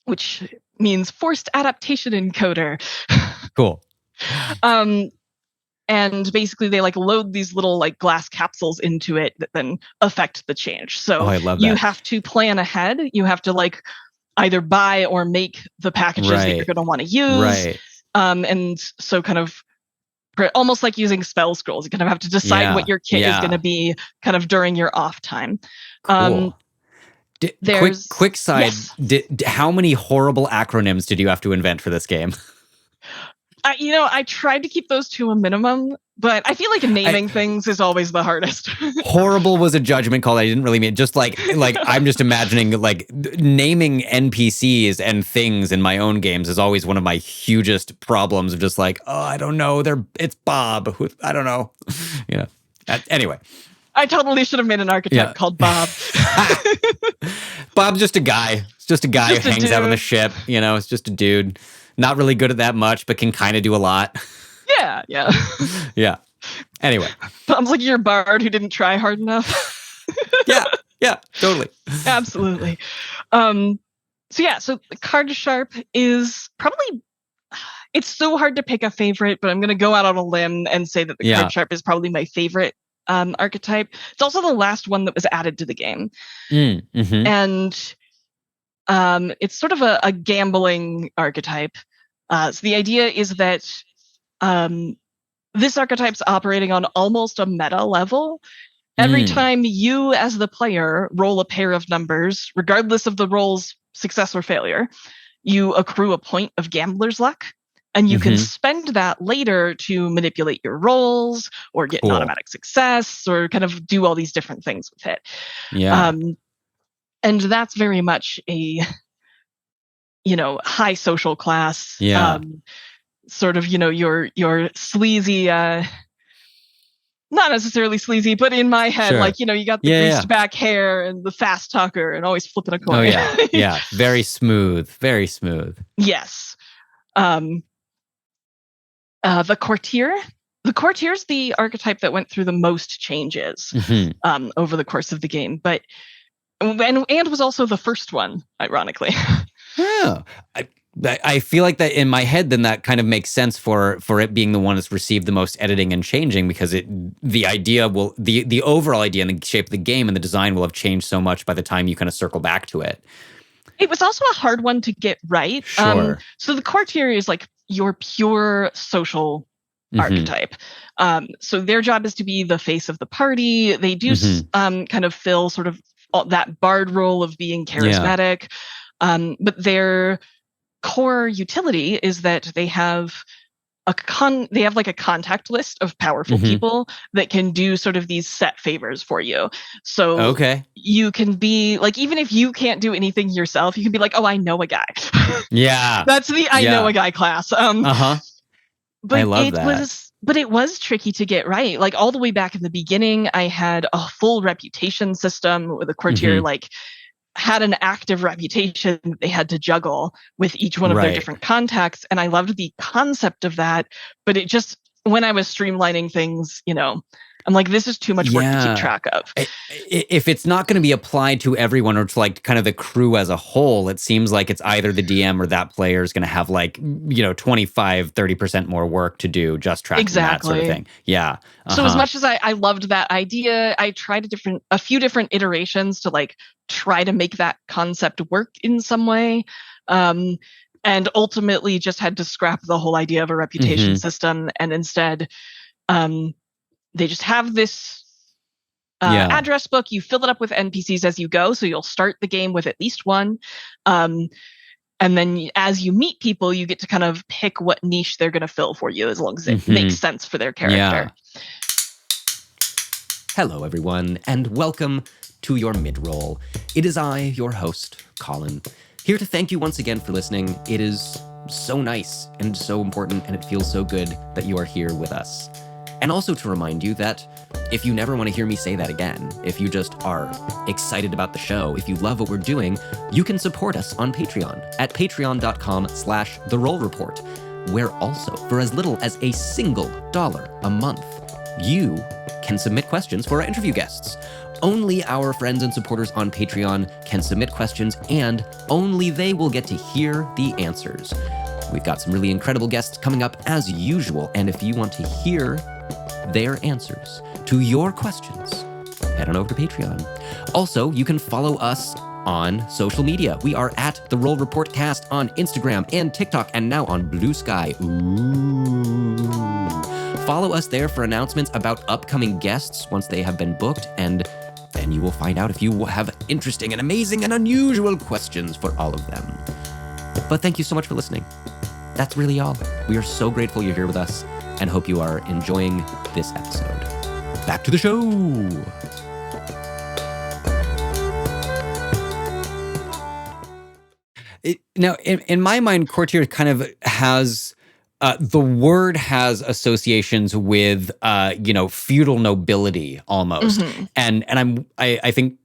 which means forced adaptation encoder. Cool. And basically they like load these little like glass capsules into it that then affect the change. So you have to plan ahead. You have to like either buy or make the packages that you're going to want to use. Right. And so kind of almost like using spell scrolls, you kind of have to decide what your kit is going to be kind of during your off time. Cool. Quick side, how many horrible acronyms did you have to invent for this game? I tried to keep those to a minimum, but I feel like naming things is always the hardest. Horrible was a judgment call. I didn't really mean just like I'm just imagining like naming NPCs and things in my own games is always one of my hugest problems of just like, oh, I don't know. It's Bob. I don't know. Yeah. Anyway. I totally should have made an archetype called Bob. Bob's just a guy. It's just a guy who hangs out on the ship. It's just a dude. Not really good at that much, but can kind of do a lot. Yeah. Yeah. Anyway. Sounds like you're a bard who didn't try hard enough. Yeah, totally. Absolutely. So the Card Sharp is probably, it's so hard to pick a favorite, but I'm going to go out on a limb and say that the Card Sharp is probably my favorite archetype. It's also the last one that was added to the game. And it's sort of a gambling archetype. So the idea is that this archetype's operating on almost a meta level. Every time you, as the player, roll a pair of numbers, regardless of the roll's success or failure, you accrue a point of gambler's luck. And you can spend that later to manipulate your rolls or get an automatic success or kind of do all these different things with it. Yeah. And that's very much a high social class, sort of, your sleazy, not necessarily sleazy, but in my head, you got the greased back hair and the fast talker and always flipping a coin. Oh, yeah. Yeah. Very smooth. Very smooth. Yes. The courtier. The courtier's the archetype that went through the most changes over the course of the game, and was also the first one, ironically. Yeah. I feel like that in my head, then that kind of makes sense for it being the one that's received the most editing and changing, because the overall idea and the shape of the game and the design will have changed so much by the time you kind of circle back to it. It was also a hard one to get right. Sure. So the courtier is like your pure social archetype. So their job is to be the face of the party. They do kind of fill sort of that bard role of being charismatic. But their core utility is that they have like a contact list of powerful people that can do sort of these set favors for you. So you can be like, even if you can't do anything yourself, you can be like, oh, I know a guy. Yeah. That's the I know a guy class. But I love that. But it was tricky to get right. Like all the way back in the beginning, I had a full reputation system with a courtier, had an active reputation that they had to juggle with each one of their different contacts. And I loved the concept of that. But it just, when I was streamlining things, I'm like, this is too much work to keep track of. If it's not going to be applied to everyone or to like kind of the crew as a whole, it seems like it's either the DM or that player is going to have 25, 30% more work to do just tracking that sort of thing. Yeah. So as much as I loved that idea, I tried a few different iterations to try to make that concept work in some way. And ultimately just had to scrap the whole idea of a reputation system. And instead, they just have this address book. You fill it up with NPCs as you go. So you'll start the game with at least one. And then as you meet people, you get to kind of pick what niche they're going to fill for you, as long as it makes sense for their character. Yeah. Hello, everyone, and welcome to your mid-roll. It is I, your host, Colin, here to thank you once again for listening. It is so nice and so important, and it feels so good that you are here with us. And also to remind you that if you never want to hear me say that again, if you just are excited about the show, if you love what we're doing, you can support us on Patreon at patreon.com/therollreport, where also, for as little as a single dollar a month, you can submit questions for our interview guests. Only our friends and supporters on Patreon can submit questions, and only they will get to hear the answers. We've got some really incredible guests coming up as usual, and if you want to hear their answers to your questions, head on over to Patreon. Also, you can follow us on social media. We are at The Roll Report Cast on Instagram and TikTok, and now on Blue Sky. Ooh. Follow us there for announcements about upcoming guests once they have been booked, and then you will find out if you have interesting and amazing and unusual questions for all of them. But thank you so much for listening. That's really all. We are so grateful you're here with us and hope you are enjoying this episode. Back to the show. Now, in my mind, courtier kind of has... the word has associations with, feudal nobility almost. And I think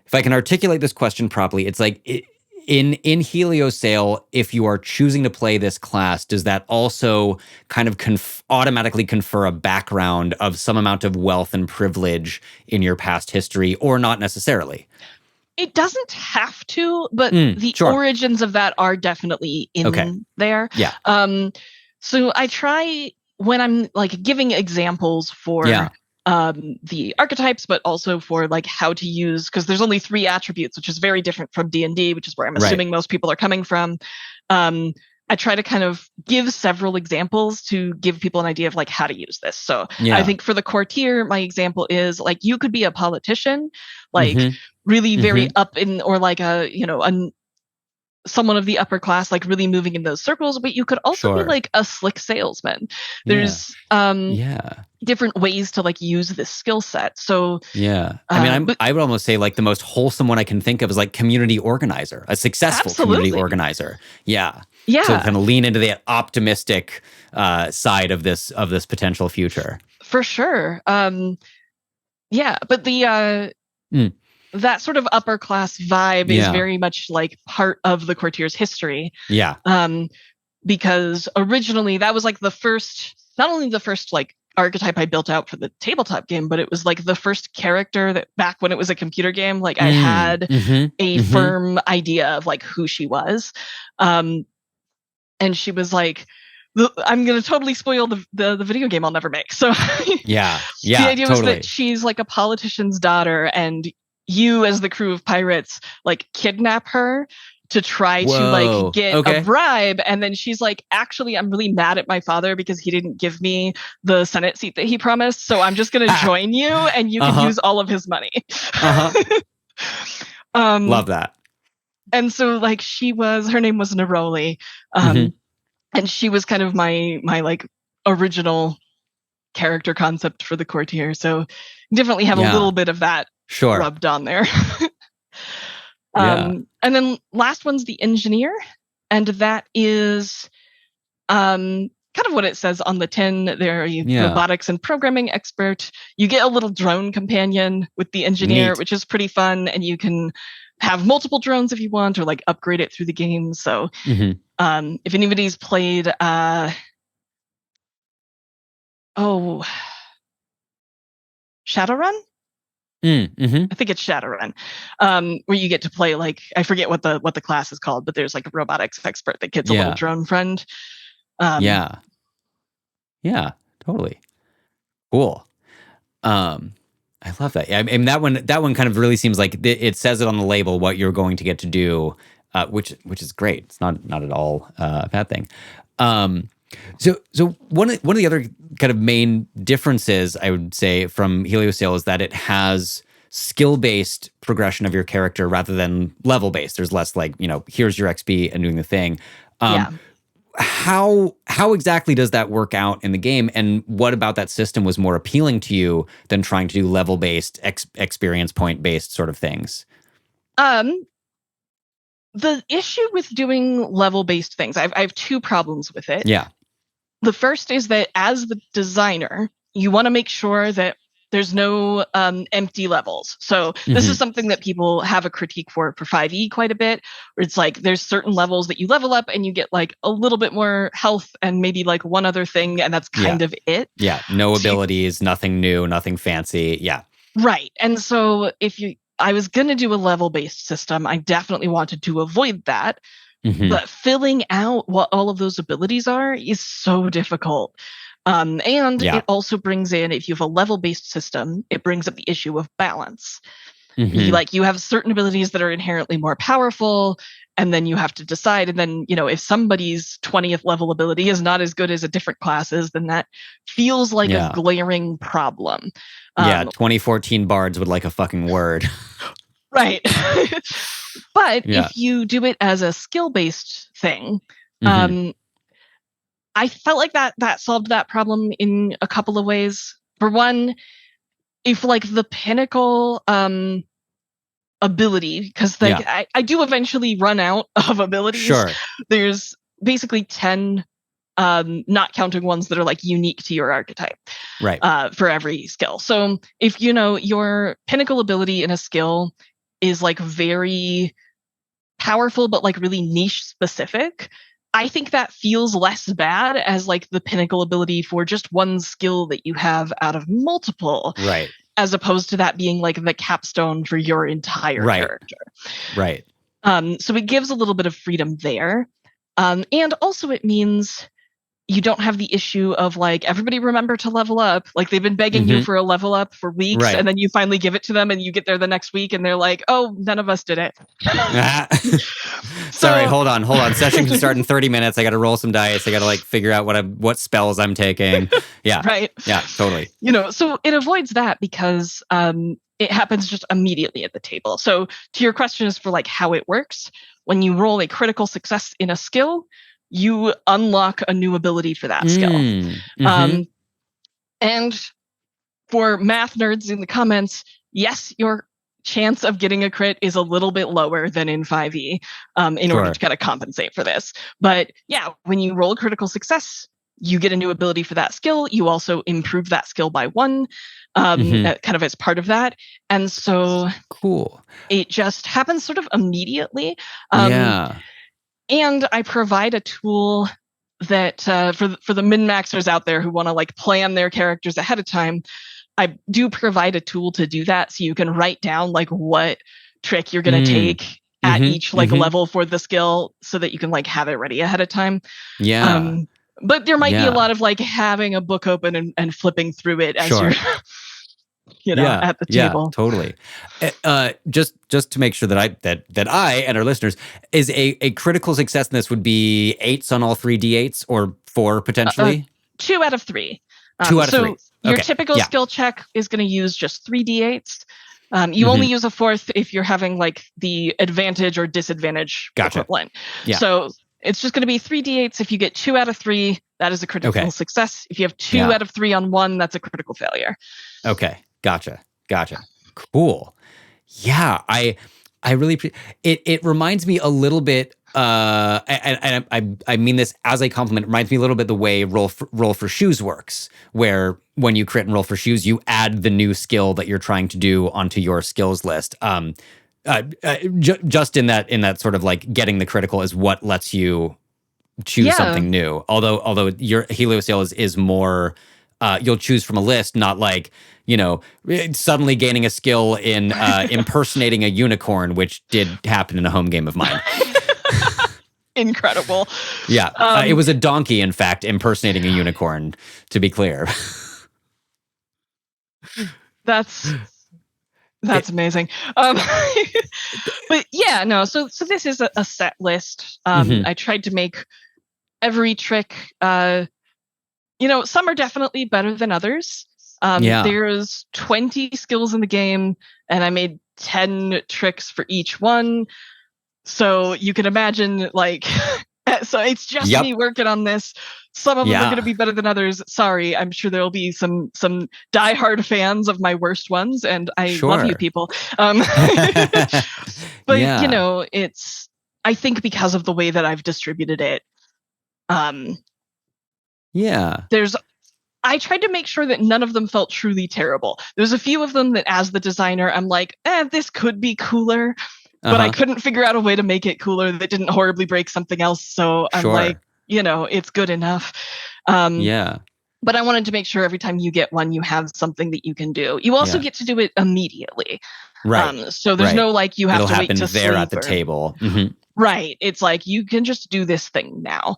if I can articulate this question properly, it's like in Heliosail, if you are choosing to play this class, does that also kind of automatically confer a background of some amount of wealth and privilege in your past history, or not necessarily? It doesn't have to, but the origins of that are definitely in there. Yeah. So I try, when I'm like giving examples for the archetypes, but also for like how to use, because there's only 3 attributes, which is very different from D&D, which is where I'm assuming most people are coming from. I try to kind of give several examples to give people an idea of like how to use this. So I think for the courtier, my example is like you could be a politician, like really very up in, or like someone of the upper class, like really moving in those circles, but you could also be like a slick salesman. There's different ways to like use this skill set. So I would almost say like the most wholesome one I can think of is like community organizer, a successful community organizer. Yeah. So kind of lean into the optimistic side of this potential future. For sure. But the that sort of upper class vibe is very much like part of the courtier's history. Yeah. Because originally that was like the first, not only the first like archetype I built out for the tabletop game, but it was like the first character that back when it was a computer game, like I had a firm idea of like who she was. And she was like, I'm going to totally spoil the video game I'll never make. So the idea was that she's like a politician's daughter, and you as the crew of pirates like kidnap her to try to like get a bribe. And then she's like, actually, I'm really mad at my father because he didn't give me the Senate seat that he promised. So I'm just going to join you and you can use all of his money. Love that. And so like her name was Neroli. And she was kind of my like original character concept for the courtier. So definitely have a little bit of that rubbed on there. And then last one's the engineer. And that is kind of what it says on the tin. They're robotics and programming expert. You get a little drone companion with the engineer, which is pretty fun. And you can have multiple drones if you want, or like upgrade it through the game. So if anybody's played Shadowrun? I think it's Shadowrun, where you get to play like, I forget what the class is called, but there's like a robotics expert that gets a little drone friend. Totally. Cool. I love that. I mean, that one kind of really seems like it says it on the label what you're going to get to do, which is great. It's not at all a bad thing. So one of the other kind of main differences I would say from Heliosail is that it has skill-based progression of your character rather than level-based. There's less like, here's your XP and doing the thing. How exactly does that work out in the game, and what about that system was more appealing to you than trying to do level-based, experience point-based sort of things? The issue with doing level-based things, I have two problems with it. Yeah. The first is that as the designer, you want to make sure that there's no empty levels. So this is something that people have a critique for 5e quite a bit, where it's like there's certain levels that you level up and you get like a little bit more health and maybe like one other thing, and that's kind of it. Yeah, no abilities, nothing new, nothing fancy. Yeah. Right. And so I was going to do a level-based system, I definitely wanted to avoid that. But filling out what all of those abilities are is so difficult. It also brings in, if you have a level-based system, it brings up the issue of balance. You have certain abilities that are inherently more powerful, and then you have to decide. And then, if somebody's 20th level ability is not as good as a different class's, then that feels like a glaring problem. 2014 bards would like a fucking word. Right. But if you do it as a skill-based thing, I felt like that solved that problem in a couple of ways. For one, if like the pinnacle ability, because I do eventually run out of abilities. Sure. There's basically 10, not counting ones that are like unique to your archetype, right? For every skill. So if your pinnacle ability in a skill is like very powerful but like really niche specific, I think that feels less bad as like the pinnacle ability for just one skill that you have out of multiple, right? As opposed to that being like the capstone for your entire character, right? So it gives a little bit of freedom there, and also it means you don't have the issue of like, everybody remember to level up. Like they've been begging you for a level up for weeks, and then you finally give it to them and you get there the next week and they're like, oh, none of us did it. Sorry, hold on. Session can start in 30 minutes. I got to roll some dice. I got to like figure out what spells I'm taking. Yeah. Right. Yeah, totally. So it avoids that because it happens just immediately at the table. So to your question is for like how it works, when you roll a critical success in a skill, you unlock a new ability for that skill. And for math nerds in the comments, yes, your chance of getting a crit is a little bit lower than in 5e in order to kind of compensate for this. But yeah, when you roll critical success, you get a new ability for that skill. You also improve that skill by 1, kind of as part of that. And so cool. It just happens sort of immediately. And I provide a tool that for the min-maxers out there who want to like plan their characters ahead of time, I do provide a tool to do that. So you can write down like what trick you're going to take at each like level for the skill, so that you can like have it ready ahead of time. Yeah. But there might be a lot of like having a book open and flipping through it as you're at the table. Yeah, totally. Just to make sure that I and our listeners, is a critical success in this would be 8s on all 3 d8s or 4 potentially? 2 out of 3. 2 out of 3. Your typical skill check is going to use just 3 d8s. You only use a 4th if you're having like the advantage or disadvantage equivalent. Yeah. So it's just going to be 3 d8s. If you get 2 out of 3, that is a critical success. If you have 2 out of 3 on 1, that's a critical failure. Okay. Gotcha. Cool. Yeah, I really it reminds me a little bit, and I mean this as a compliment. It reminds me a little bit the way roll for shoes works, where when you crit and roll for shoes, you add the new skill that you're trying to do onto your skills list. Just in that sort of like getting the critical is what lets you choose something new. Although your Heliosail is more. You'll choose from a list, not like, suddenly gaining a skill in impersonating a unicorn, which did happen in a home game of mine. Incredible. Yeah. It was a donkey, in fact, impersonating a unicorn, to be clear. That's amazing. But yeah, no. So this is a set list. I tried to make every trick, some are definitely better than others. There's 20 skills in the game, and I made 10 tricks for each one. So you can imagine, like, so it's just me working on this. Some of them are going to be better than others. Sorry, I'm sure there'll be some diehard fans of my worst ones, and I love you people. But you know, it's, I think because of the way that I've distributed it, I tried to make sure that none of them felt truly terrible. There's a few of them that, as the designer, I'm like, this could be cooler, but I couldn't figure out a way to make it cooler that didn't horribly break something else. So I'm like, you know, it's good enough. But I wanted to make sure every time you get one, you have something that you can do. You also get to do it immediately. Right. So there's no, like, you have It'll to wait happen to there sleep at the table. Right. It's like, you can just do this thing now.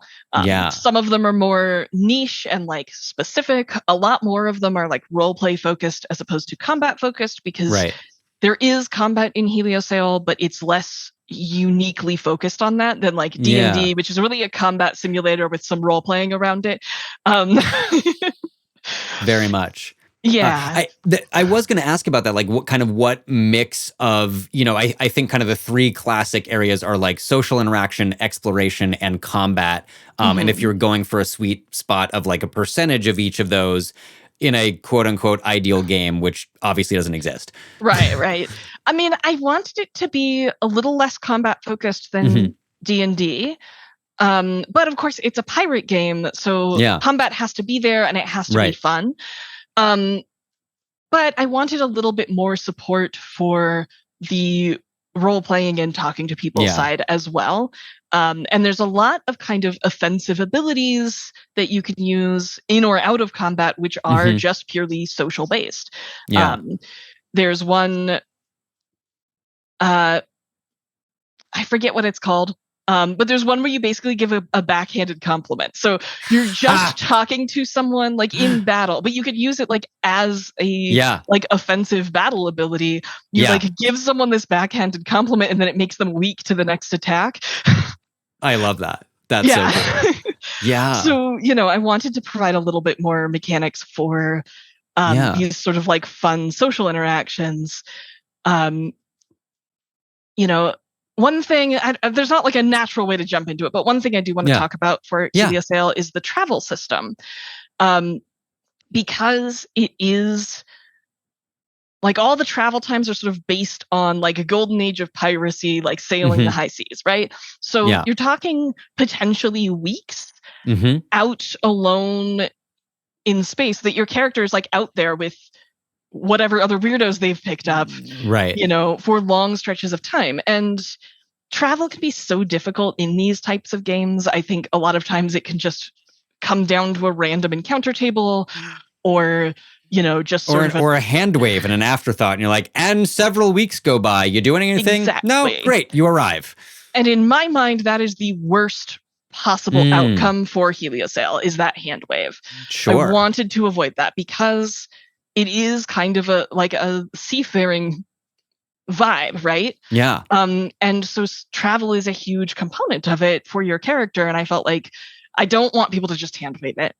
Some of them are more niche and, like, specific. A lot more of them are, like, role play focused as opposed to combat focused, because there is combat in Heliosail, but it's less uniquely focused on that than, like, D&D, which is really a combat simulator with some role playing around it. Very much. Yeah. I was going to ask about that, like what mix of, you know, I think kind of the three classic areas are like social interaction, exploration, and combat. And if you're going for a sweet spot of like a percentage of each of those in a quote unquote ideal game, which obviously doesn't exist. Right. I mean, I wanted it to be a little less combat focused than D&D. But of course it's a pirate game, so combat has to be there and it has to be fun. But I wanted a little bit more support for the role playing and talking to people side as well. And there's a lot of kind of offensive abilities that you can use in or out of combat, which are just purely social based. There's one, I forget what it's called. But there's one where you basically give a backhanded compliment. So you're just talking to someone, like, in battle, but you could use it, like, as a like offensive battle ability. You like give someone this backhanded compliment, and then it makes them weak to the next attack. I love that. That's so cool. So, you know, I wanted to provide a little bit more mechanics for these sort of like fun social interactions. You know, one thing, there's not like a natural way to jump into it, but one thing I do want to talk about for Heliosail is the travel system. Because it is, like, all the travel times are sort of based on, like, a golden age of piracy, like sailing the high seas, right? So you're talking potentially weeks out alone in space, that your character is, like, out there with whatever other weirdos they've picked up, you know, for long stretches of time. And travel can be so difficult in these types of games. I think a lot of times it can just come down to a random encounter table, or, you know, just or a hand wave and an afterthought, and you're like, and several weeks go by. You doing anything? Exactly. No, great, you arrive. And in my mind, that is the worst possible outcome for Heliosail, is that hand wave. I wanted to avoid that because it is kind of a seafaring vibe, right? Yeah. And so travel is a huge component of it for your character, and I felt like I don't want people to just hand wave it.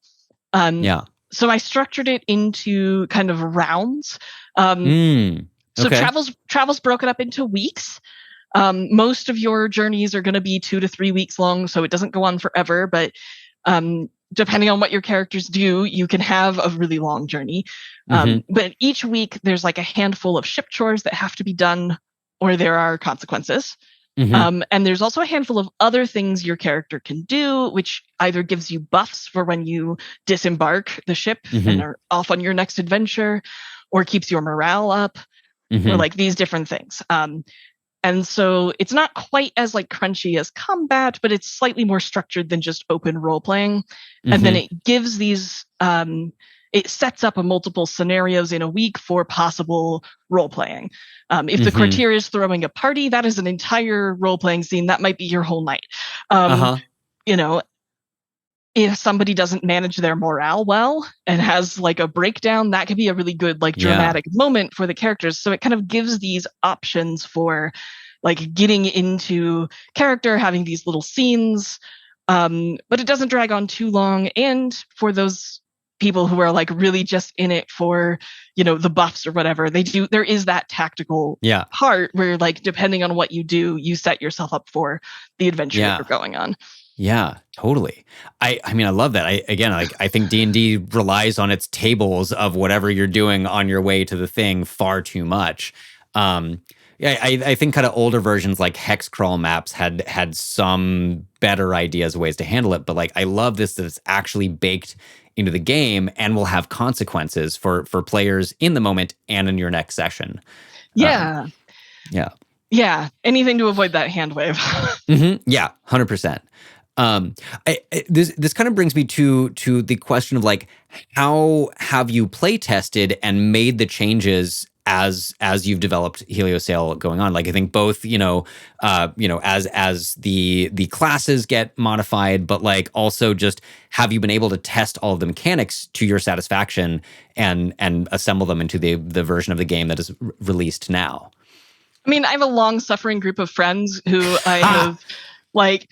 So I structured it into kind of rounds. So travel's broken up into weeks. Most of your journeys are going to be 2 to 3 weeks long, so it doesn't go on forever, but depending on what your characters do, you can have a really long journey. But each week there's like a handful of ship chores that have to be done, or there are consequences. And there's also a handful of other things your character can do, which either gives you buffs for when you disembark the ship and are off on your next adventure, or keeps your morale up, or like these different things. And so it's not quite as like crunchy as combat, but it's slightly more structured than just open role playing. And then it gives these, it sets up a multiple scenarios in a week for possible role playing. If the courtier is throwing a party, that is an entire role playing scene. That might be your whole night. You know, if somebody doesn't manage their morale well and has like a breakdown, that could be a really good like dramatic moment for the characters. So it kind of gives these options for like getting into character, having these little scenes, but it doesn't drag on too long. And for those people who are like really just in it for, the buffs or whatever. There is that tactical part where like, depending on what you do, you set yourself up for the adventure that you're going on. Yeah, totally. I mean, I love that. I think D&D relies on its tables of whatever you're doing on your way to the thing far too much. I think kind of older versions like hex crawl maps had some better ideas, ways to handle it. But like, I love this that it's actually baked into the game and will have consequences for players in the moment and in your next session. Yeah. Yeah. Anything to avoid that hand wave. Yeah, 100%. This kind of brings me to the question of like, how have you play tested and made the changes as you've developed Heliosail going on? Like, I think both, as the classes get modified, but like also just have you been able to test all of the mechanics to your satisfaction and assemble them into the version of the game that is released now? I mean, I have a long-suffering group of friends who I have like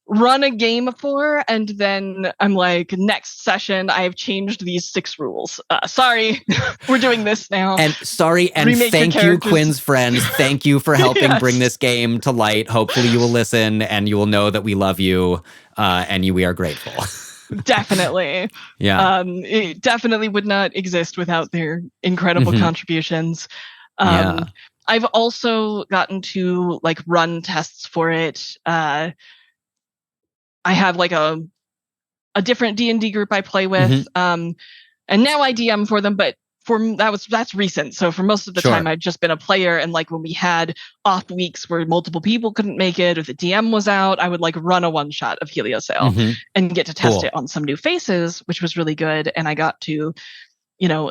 run a game for, and then I'm like, next session, I have changed these 6 rules. Sorry, we're doing this now. And thank you, Quinn's friends. Thank you for helping bring this game to light. Hopefully you will listen and you will know that we love you and we are grateful. Definitely. Yeah. It definitely would not exist without their incredible contributions. I've also gotten to like run tests for it. I have like a different D&D group I play with, and now I DM for them. But that's recent. So for most of the time, I've just been a player. And like when we had off weeks where multiple people couldn't make it, or the DM was out, I would like run a one shot of Heliosail and get to test it on some new faces, which was really good. And I got to,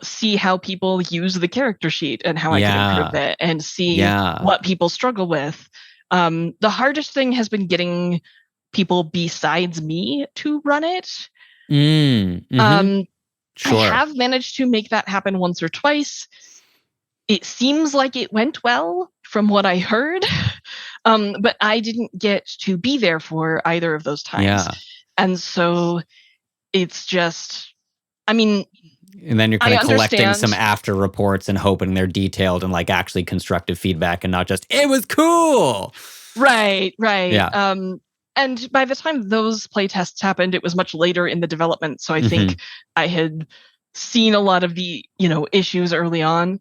see how people use the character sheet and how I can improve it and see what people struggle with. The hardest thing has been getting people besides me to run it. I have managed to make that happen once or twice. It seems like it went well from what I heard, but I didn't get to be there for either of those times. And so it's just, I mean, and then you're kind of collecting some after reports and hoping they're detailed and like actually constructive feedback and not just, it was cool. Right. Yeah. And by the time those play tests happened, it was much later in the development. So I think I had seen a lot of the, issues early on.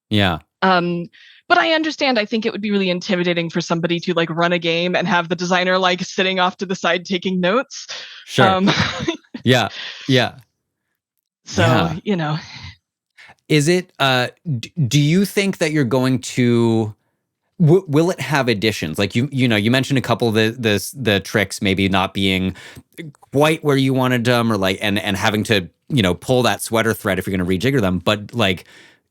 Yeah. But I understand. I think it would be really intimidating for somebody to like run a game and have the designer like sitting off to the side taking notes. Sure. Yeah. So, Is it, do you think that you're going to, will it have additions? Like you mentioned a couple of the tricks maybe not being quite where you wanted them, or like and having to pull that sweater thread if you're going to rejigger them. But like,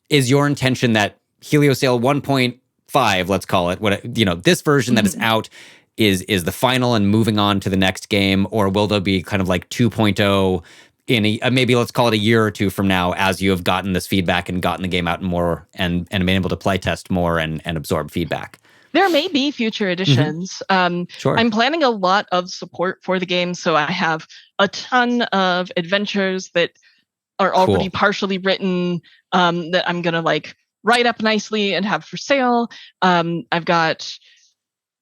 is your intention that Heliosail 1.5, let's call it, this version that is out is the final and moving on to the next game, or will there be kind of like 2.0 in maybe let's call it a year or two from now, as you have gotten this feedback and gotten the game out more and been able to play test more and absorb feedback? There may be future editions. Sure. I'm planning a lot of support for the game, so I have a ton of adventures that are already partially written that I'm gonna like write up nicely and have for sale. I've got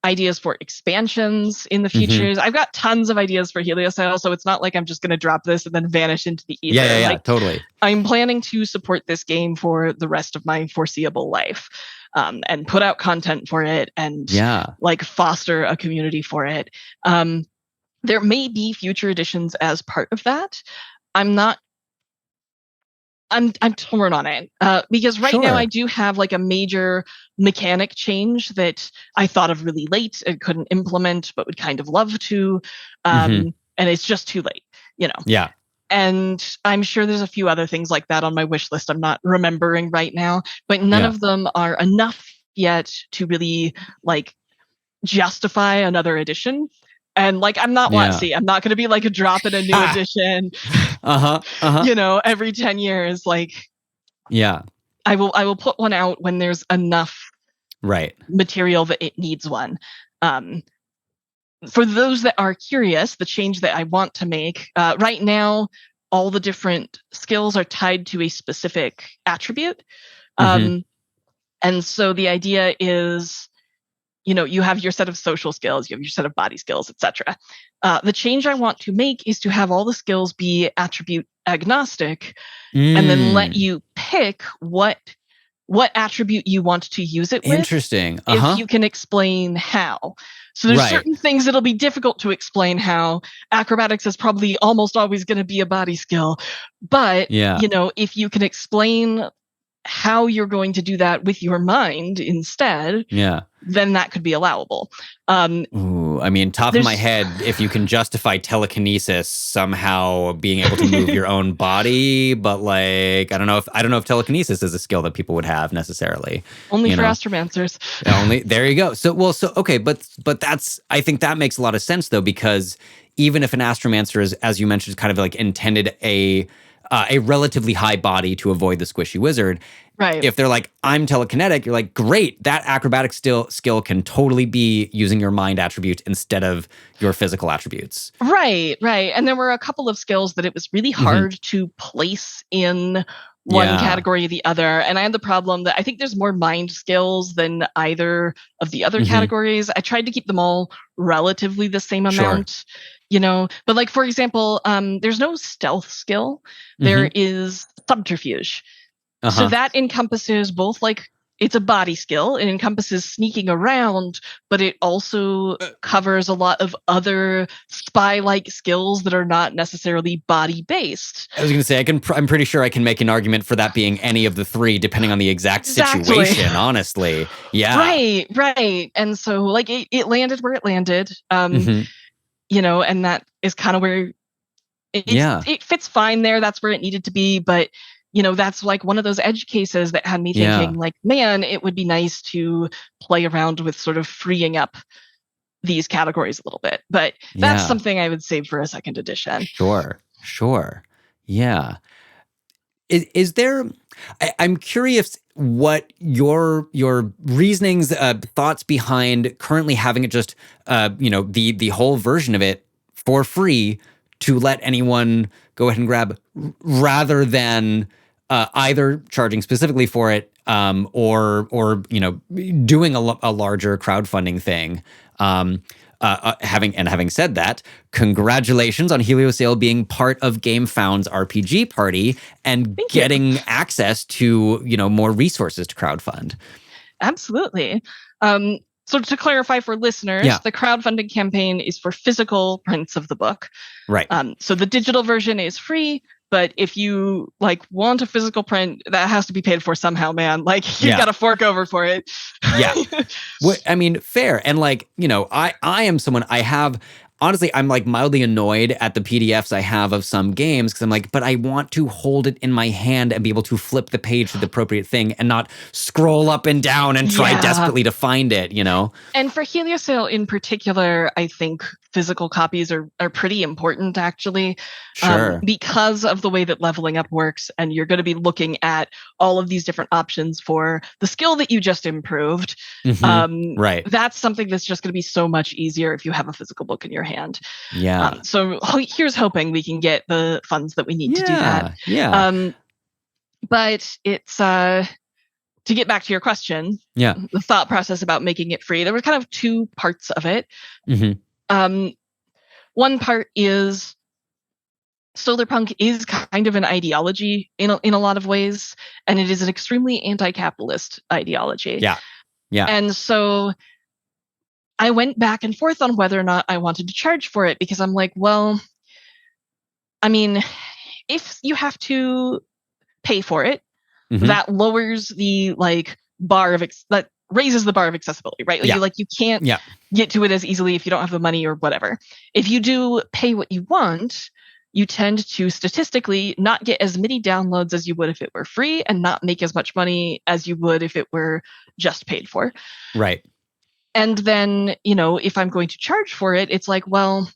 ideas for expansions in the futures. I've got tons of ideas for Heliosail, so it's not like I'm just going to drop this and then vanish into the ether. Yeah, totally. I'm planning to support this game for the rest of my foreseeable life, and put out content for it and like foster a community for it. There may be future editions as part of that. I'm torn on it because right now I do have like a major mechanic change that I thought of really late and couldn't implement, but would kind of love to. And it's just too late, Yeah. And I'm sure there's a few other things like that on my wish list I'm not remembering right now, but none of them are enough yet to really like justify another edition. And like, I'm not WotC. I'm not going to be like dropping a new edition, every 10 years. Like, I will put one out when there's enough material that it needs one. For those that are curious, the change that I want to make right now, all the different skills are tied to a specific attribute. Mhm. And so the idea is, you have your set of social skills, you have your set of body skills, etc. The change I want to make is to have all the skills be attribute agnostic, and then let you pick what attribute you want to use it with. Interesting. If you can explain how. So there's certain things that'll be difficult to explain how. Acrobatics is probably almost always going to be a body skill. But, if you can explain how you're going to do that with your mind instead, then that could be allowable. Top of my head, if you can justify telekinesis somehow being able to move your own body, but like I don't know if telekinesis is a skill that people would have necessarily. Only for astromancers. There you go. Okay, but I think that makes a lot of sense though, because even if an astromancer is, as you mentioned, kind of like intended a relatively high body to avoid the squishy wizard. Right. If they're like, I'm telekinetic, you're like, great, that acrobatic skill can totally be using your mind attribute instead of your physical attributes. Right. And there were a couple of skills that it was really hard to place in one category or the other. And I had the problem that I think there's more mind skills than either of the other categories. I tried to keep them all relatively the same amount. But like, for example, there's no stealth skill. There is subterfuge. So that encompasses both, like, it's a body skill. It encompasses sneaking around, but it also covers a lot of other spy-like skills that are not necessarily body-based. I was going to say, I'm pretty sure I can make an argument for that being any of the three, depending on the exact situation, honestly. Yeah. Right. And so, like, it landed where it landed. And that is kind of where it fits fine there. That's where it needed to be. But, that's like one of those edge cases that had me thinking, like, man, it would be nice to play around with sort of freeing up these categories a little bit. But that's something I would save for a second edition. Sure. Yeah. Is there... I'm curious what your reasonings, thoughts behind currently having it just, the whole version of it for free to let anyone go ahead and grab, rather than either charging specifically for it, or doing a larger crowdfunding thing. Having said that, congratulations on Heliosail being part of GameFound's RPG party and getting access to more resources to crowdfund. Absolutely. So to clarify for listeners, the crowdfunding campaign is for physical prints of the book. Right. So the digital version is free, but if you want a physical print, that has to be paid for somehow, man. Like, you got to fork over for it. Yeah. Fair. And I am someone, honestly, I'm mildly annoyed at the PDFs I have of some games, because I'm like, but I want to hold it in my hand and be able to flip the page to the appropriate thing and not scroll up and down and try desperately to find it, And for Heliosail in particular, I think physical copies are pretty important, actually. Sure. Because of the way that leveling up works, and you're going to be looking at all of these different options for the skill that you just improved. Right. That's something that's just going to be so much easier if you have a physical book in your hand. Yeah. So here's hoping we can get the funds that we need to do that. Yeah. But it's to get back to your question. Yeah. The thought process about making it free. There were kind of two parts of it. One part is Solarpunk is kind of an ideology in a lot of ways, and it is an extremely anti-capitalist ideology. Yeah. And so I went back and forth on whether or not I wanted to charge for it, because I'm like, well, I mean, if you have to pay for it, that lowers the bar of that raises the bar of accessibility, right? You can't get to it as easily if you don't have the money or whatever. If you do pay what you want, you tend to statistically not get as many downloads as you would if it were free, and not make as much money as you would if it were just paid for. Right. And then, if I'm going to charge for it, it's like, well,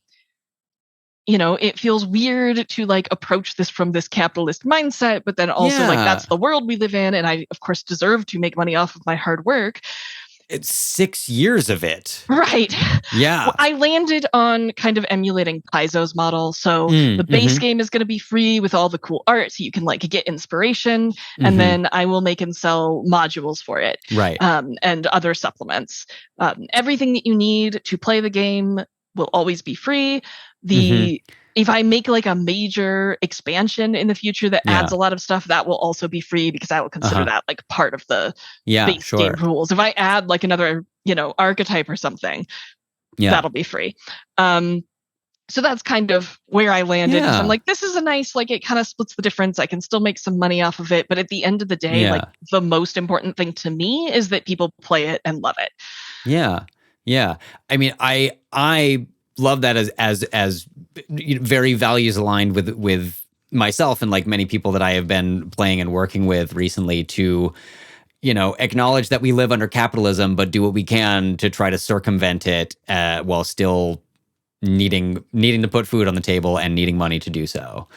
it feels weird to approach this from this capitalist mindset, but then also that's the world we live in, and I of course deserve to make money off of my hard work. It's 6 years of it. Right. Yeah. Well, I landed on kind of emulating Paizo's model. So the base game is going to be free with all the cool art, so you can like get inspiration, and then I will make and sell modules for it, Right. and other supplements. Everything that you need to play the game will always be free. If I make like a major expansion in the future that adds a lot of stuff, that will also be free, because I will consider that like part of the base game rules. If I add like another, archetype or something, that'll be free. So that's kind of where I landed. Yeah. I'm like, this is a nice, like, it kind of splits the difference. I can still make some money off of it. But at the end of the day, like, the most important thing to me is that people play it and love it. Yeah. Yeah. I mean, I love that as very values aligned with myself and like many people that I have been playing and working with recently to, acknowledge that we live under capitalism, but do what we can to try to circumvent it while still needing to put food on the table and needing money to do so.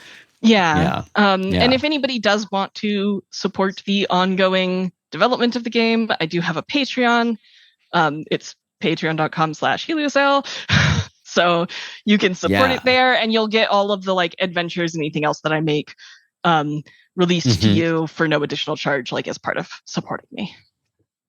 Yeah. And if anybody does want to support the ongoing development of the game, I do have a Patreon. It's patreon.com/Heliosail. So you can support it there, and you'll get all of the like adventures and anything else that I make released to you for no additional charge, like as part of supporting me.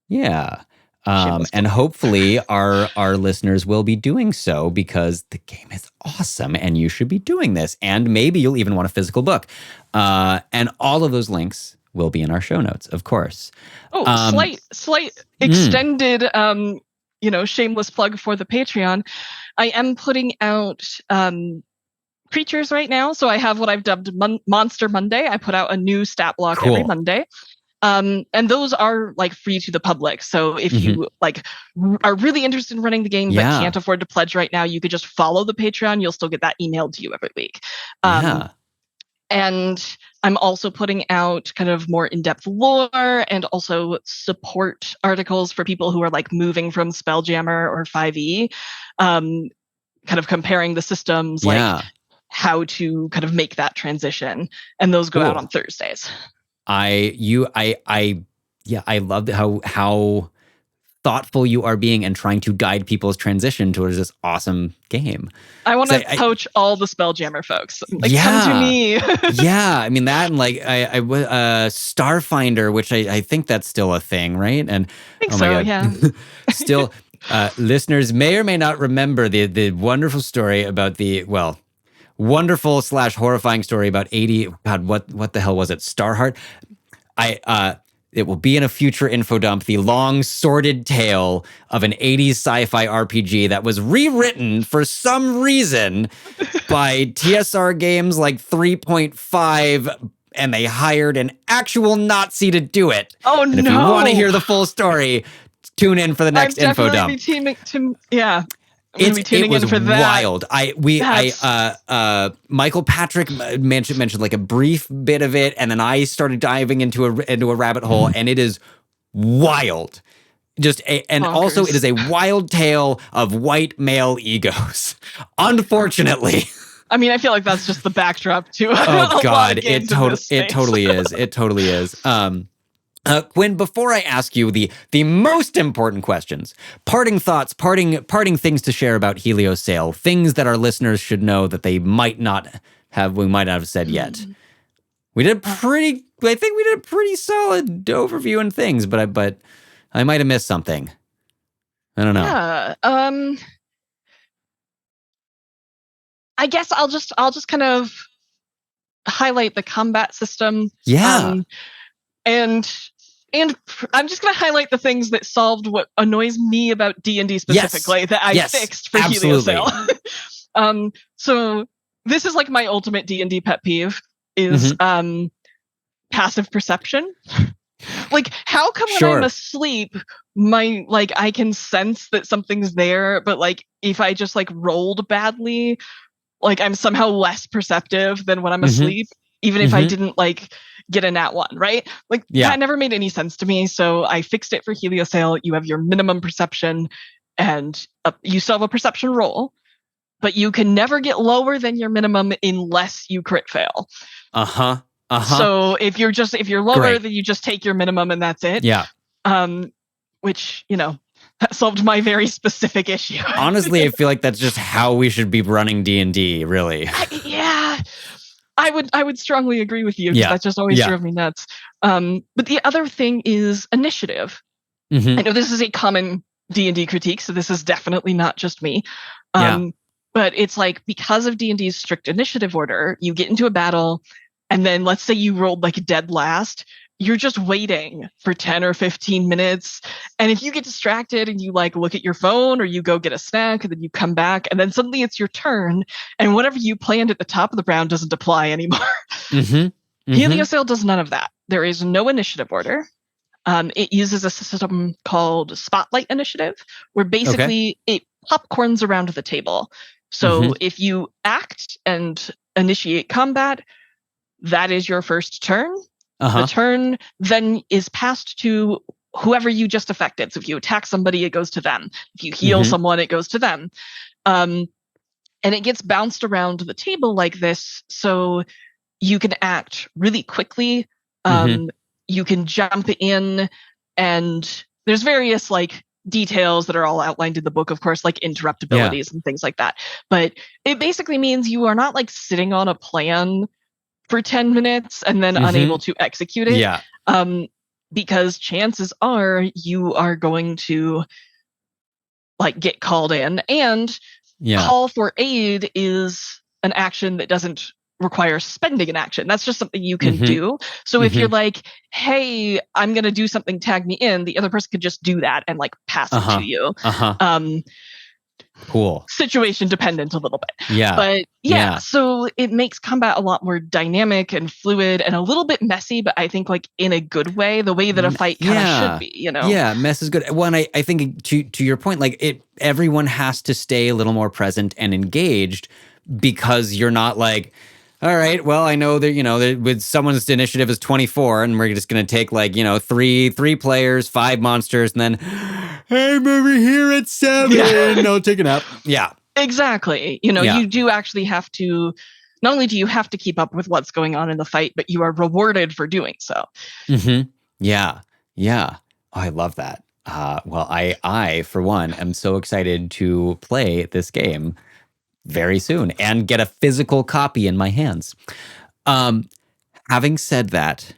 Yeah. And hopefully our listeners will be doing so, because the game is awesome and you should be doing this. And maybe you'll even want a physical book. And all of those links will be in our show notes, of course. Oh, slight extended, shameless plug for the Patreon. I am putting out creatures right now. So I have what I've dubbed Monster Monday. I put out a new stat block every Monday. And those are like free to the public. So if you like are really interested in running the game but can't afford to pledge right now, you could just follow the Patreon. You'll still get that emailed to you every week. And I'm also putting out kind of more in-depth lore and also support articles for people who are like moving from Spelljammer or 5e, kind of comparing the systems, like how to kind of make that transition. And those go out on Thursdays. I love how thoughtful you are being and trying to guide people's transition towards this awesome game. I want to coach all the Spelljammer folks. Like, come to me. Yeah, I mean that, and like I Starfinder, which I think that's still a thing, right? And I think so. Yeah. Still, listeners may or may not remember the wonderful story about wonderful / horrifying story about 80. God, what the hell was it? Starheart. It will be in a future info dump. The long sordid tale of an 80s sci-fi RPG that was rewritten for some reason by TSR Games like 3.5, and they hired an actual Nazi to do it. Oh and no! If you want to hear the full story, tune in for the next info dump. It was wild. Michael Patrick mentioned like a brief bit of it, and then I started diving into a rabbit hole, and it is wild. Also it is a wild tale of white male egos. Unfortunately. I mean, I feel like that's just the backdrop to oh god, it totally is. It totally is. Quinn, before I ask you the most important questions, parting thoughts, parting things to share about Heliosail, things that our listeners should know that they might not have said yet. I think we did a pretty solid overview and things, but I might have missed something. I don't know. Yeah. I guess I'll just kind of highlight the combat system. Yeah. And I'm just going to highlight the things that solved what annoys me about D&D specifically that I fixed for Heliosail. So this is like my ultimate D&D pet peeve is passive perception. Like, how come when I'm asleep, I can sense that something's there, but like if I just like rolled badly, like I'm somehow less perceptive than when I'm asleep, even if I didn't like get a nat 1, right? Like that never made any sense to me. So I fixed it for Heliosail. You have your minimum perception, and you still have a perception roll, but you can never get lower than your minimum unless you crit fail. So if you're lower, then you just take your minimum and that's it. Yeah. Which, That solved my very specific issue. Honestly, I feel like that's just how we should be running D&D, really. I would strongly agree with you, because that just always drove me nuts. But the other thing is initiative. I know this is a common D&D critique, so this is definitely not just me. But it's like, because of D&D's strict initiative order, you get into a battle, and then let's say you rolled like dead last, you're just waiting for 10 or 15 minutes. And if you get distracted and you like look at your phone, or you go get a snack, and then you come back, and then suddenly it's your turn, and whatever you planned at the top of the round doesn't apply anymore. Heliosail does none of that. There is no initiative order. It uses a system called Spotlight Initiative, where basically it popcorns around the table. So if you act and initiate combat, that is your first turn. The turn then is passed to whoever you just affected. So if you attack somebody, it goes to them. If you heal someone, it goes to them. And it gets bounced around the table like this, so you can act really quickly. You can jump in, and there's various like details that are all outlined in the book, of course, like interruptibilities and things like that. But it basically means you are not like sitting on a plan for 10 minutes and then unable to execute it. Because chances are you are going to like get called in, and call for aid is an action that doesn't require spending an action. That's just something you can do. So if you're like, hey, I'm going to do something, tag me in, the other person could just do that and like pass it to you. Cool. Situation dependent a little bit. But so it makes combat a lot more dynamic and fluid and a little bit messy, but I think like in a good way, the way that a fight kind of should be, you know? Yeah, mess is good. Well, and I think to your point, like everyone has to stay a little more present and engaged, because you're not like, all right, well, I know that, with someone's initiative is 24, and we're just going to take like, three players, 5 monsters, and then, hey, I'm over here at 7. No, take it up. Yeah. Exactly. You do actually have to, not only do you have to keep up with what's going on in the fight, but you are rewarded for doing so. Yeah. Oh, I love that. Well, I, for one, am so excited to play this game very soon and get a physical copy in my hands. Having said that,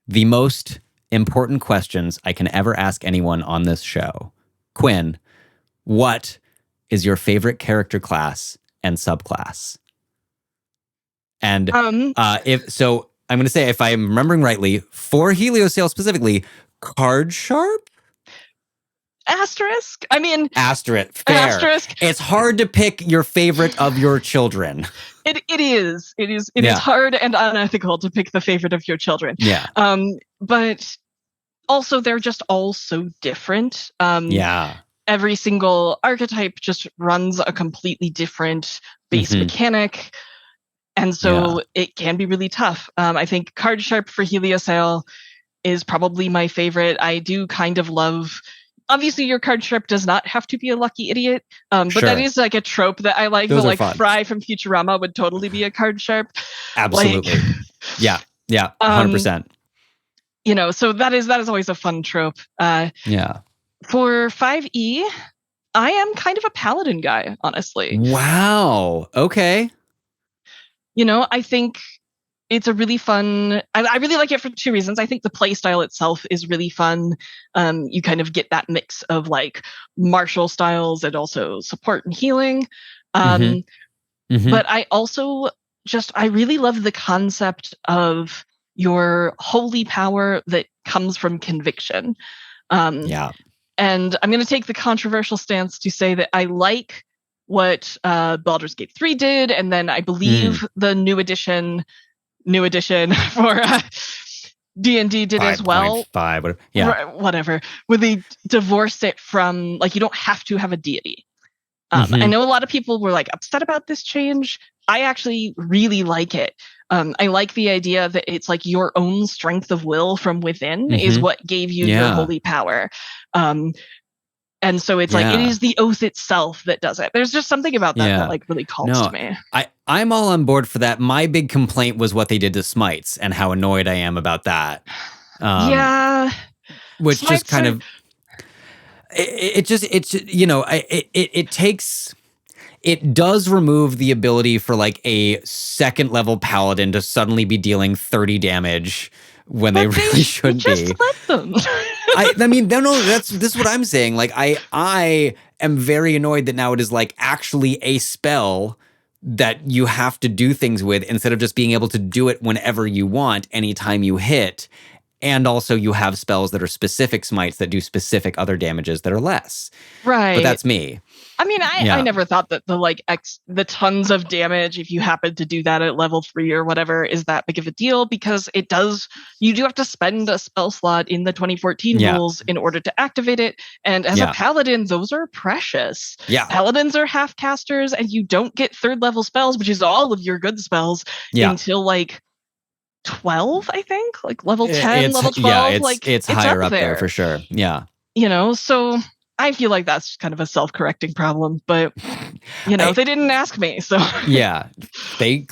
the most important questions I can ever ask anyone on this show. Quinn, what is your favorite character class and subclass? And if so, I'm going to say, if I'm remembering rightly, for Heliosail specifically, card sharp? Asterisk? I mean... Asterisk. Fair. Asterisk. It's hard to pick your favorite of your children. It is. It is hard and unethical to pick the favorite of your children. Yeah. But also, they're just all so different. Every single archetype just runs a completely different base mechanic. And so it can be really tough. I think card sharp for Heliosail is probably my favorite. I do kind of love... Obviously, your card sharp does not have to be a lucky idiot, but that is like a trope that I like. Like Fry from Futurama would totally be a card sharp. Absolutely. Yeah, 100%. So that is always a fun trope. For 5e, I am kind of a paladin guy, honestly. Wow. Okay. I think it's a really fun... I really like it for 2 reasons. I think the play style itself is really fun. You kind of get that mix of like martial styles and also support and healing. But I also I really love the concept of your holy power that comes from conviction. And I'm going to take the controversial stance to say that I like what Baldur's Gate 3 did, and then I believe the new edition for D&D did as well. 5.5, whatever. When they divorced it from, like, you don't have to have a deity. I know a lot of people were like upset about this change. I actually really like it. I like the idea that it's like your own strength of will from within is what gave you your holy power. And so it's like, it is the oath itself that does it. There's just something about that that like really calls to me. I'm all on board for that. My big complaint was what they did to Smites and how annoyed I am about that. Which Smites just kind of... It does remove the ability for like a second level paladin to suddenly be dealing 30 damage when they really shouldn't be. Just let them. I mean, no, this is what I'm saying. Like, I am very annoyed that now it is like actually a spell that you have to do things with instead of just being able to do it whenever you want, anytime you hit. And also you have spells that are specific smites that do specific other damages that are less. Right. But that's me. I mean, I never thought that the tons of damage, if you happen to do that at level 3 or whatever, is that big of a deal, because you do have to spend a spell slot in the 2014 rules in order to activate it. And as a paladin, those are precious. Yeah. Paladins are half casters, and you don't get 3rd level spells, which is all of your good spells, until like 12, I think, like level 10, level 12. It's higher up there for sure. Yeah. So I feel like that's kind of a self-correcting problem, but they didn't ask me, so yeah, they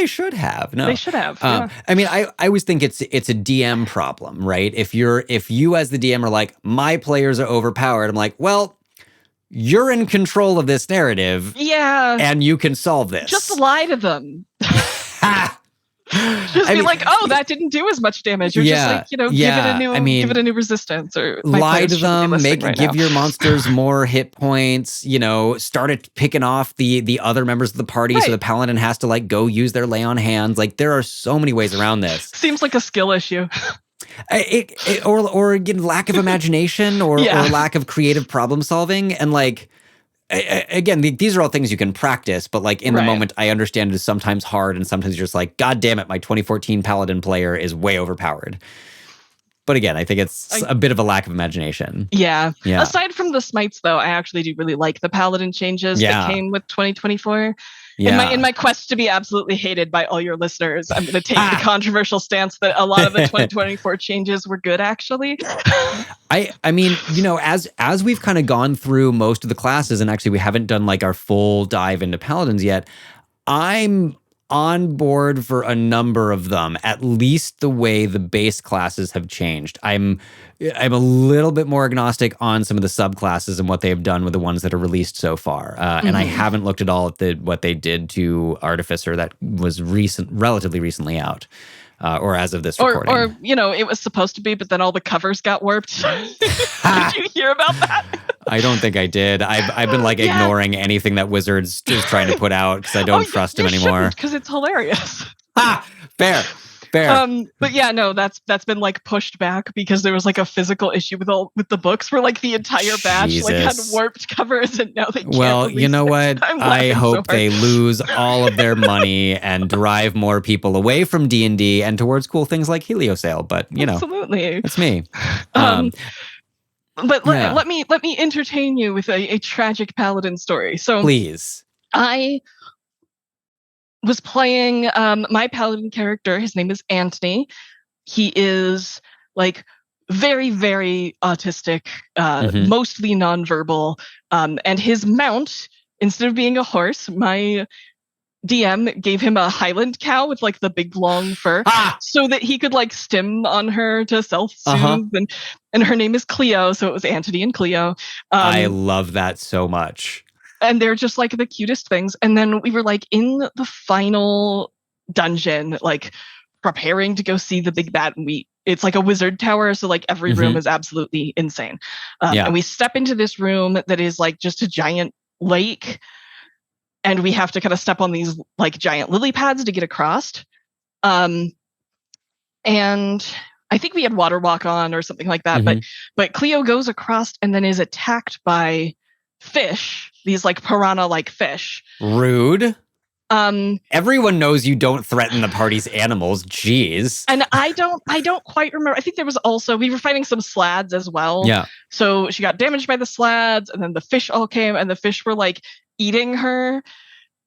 should have. No, they should have. I mean, I always think it's a DM problem, right? If you as the DM are like, my players are overpowered, I'm like, well, you're in control of this narrative, and you can solve this. Just lie to them. Just be like, oh, that didn't do as much damage. Or just like, give it a new resistance. Or lie to them, give your monsters more hit points, start picking off the other members of the party, so the paladin has to like go use their lay on hands. Like, there are so many ways around this. Seems like a skill issue. Or again, lack of imagination or lack of creative problem solving. And like, again, these are all things you can practice, but like in the moment, I understand it is sometimes hard, and sometimes you're just like, God damn it, my 2014 paladin player is way overpowered. But again, I think it's a bit of a lack of imagination. Yeah. Aside from the smites, though, I actually do really like the paladin changes that came with 2024. Yeah. In my quest to be absolutely hated by all your listeners, I'm going to take the controversial stance that a lot of the 2024 changes were good, actually. I mean, as we've kind of gone through most of the classes, and actually we haven't done like our full dive into paladins yet, I'm on board for a number of them, at least the way the base classes have changed. I'm a little bit more agnostic on some of the subclasses and what they have done with the ones that are released so far. And I haven't looked at all at what they did to Artificer that was relatively recently out. Or as of this recording. Or, it was supposed to be, but then all the covers got warped. Did you hear about that? I don't think I did. I've been ignoring anything that Wizards is trying to put out because I don't trust him anymore. Because it's hilarious. Fair. But yeah, no, that's been pushed back because there was a physical issue with the books where the entire batch had warped covers, and now they can't. Well, you know what? I hope they lose all of their money and drive more people away from D&D and towards cool things like Heliosail. But absolutely, it's me. But let me entertain you with a tragic paladin story. So please, I was playing my paladin character. His name is Anthony. He is very, very autistic, mostly nonverbal. And his mount, instead of being a horse, my DM gave him a Highland cow with the big long fur so that he could stim on her to self-soothe. And her name is Cleo, so it was Anthony and Cleo. I love that so much. And they're just the cutest things. And then we were in the final dungeon, preparing to go see the big bad. And it's a wizard tower. So every room is absolutely insane. And we step into this room that is just a giant lake. And we have to kind of step on these giant lily pads to get across. And I think we had water walk on or something like that. But Cleo goes across and then is attacked by fish, these piranha fish. Rude. Everyone knows you don't threaten the party's animals. Jeez. And I don't quite remember. I think there was also, we were fighting some slads as well. Yeah. So she got damaged by the slads, and then the fish all came, and the fish were eating her.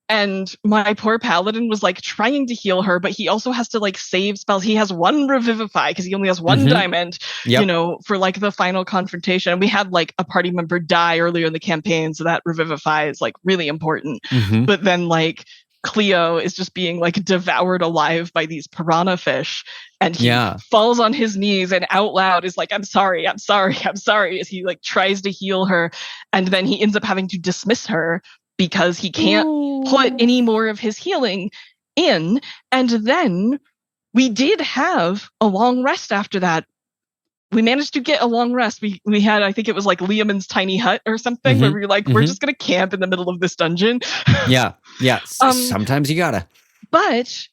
And my poor paladin was trying to heal her, but he also has to save spells. He has one revivify because he only has one diamond, for the final confrontation. And we had a party member die earlier in the campaign, so that revivify is really important. But then Cleo is just being like devoured alive by these piranha fish, and he falls on his knees and out loud is like, I'm sorry, I'm sorry, I'm sorry, as he like tries to heal her, and then he ends up having to dismiss her because he can't put any more of his healing in. And then we did have a long rest after that. We managed to get a long rest. We had, I think it was like Liamon's tiny hut or something, where we were like, we're just going to camp in the middle of this dungeon. Yeah. Sometimes you gotta. But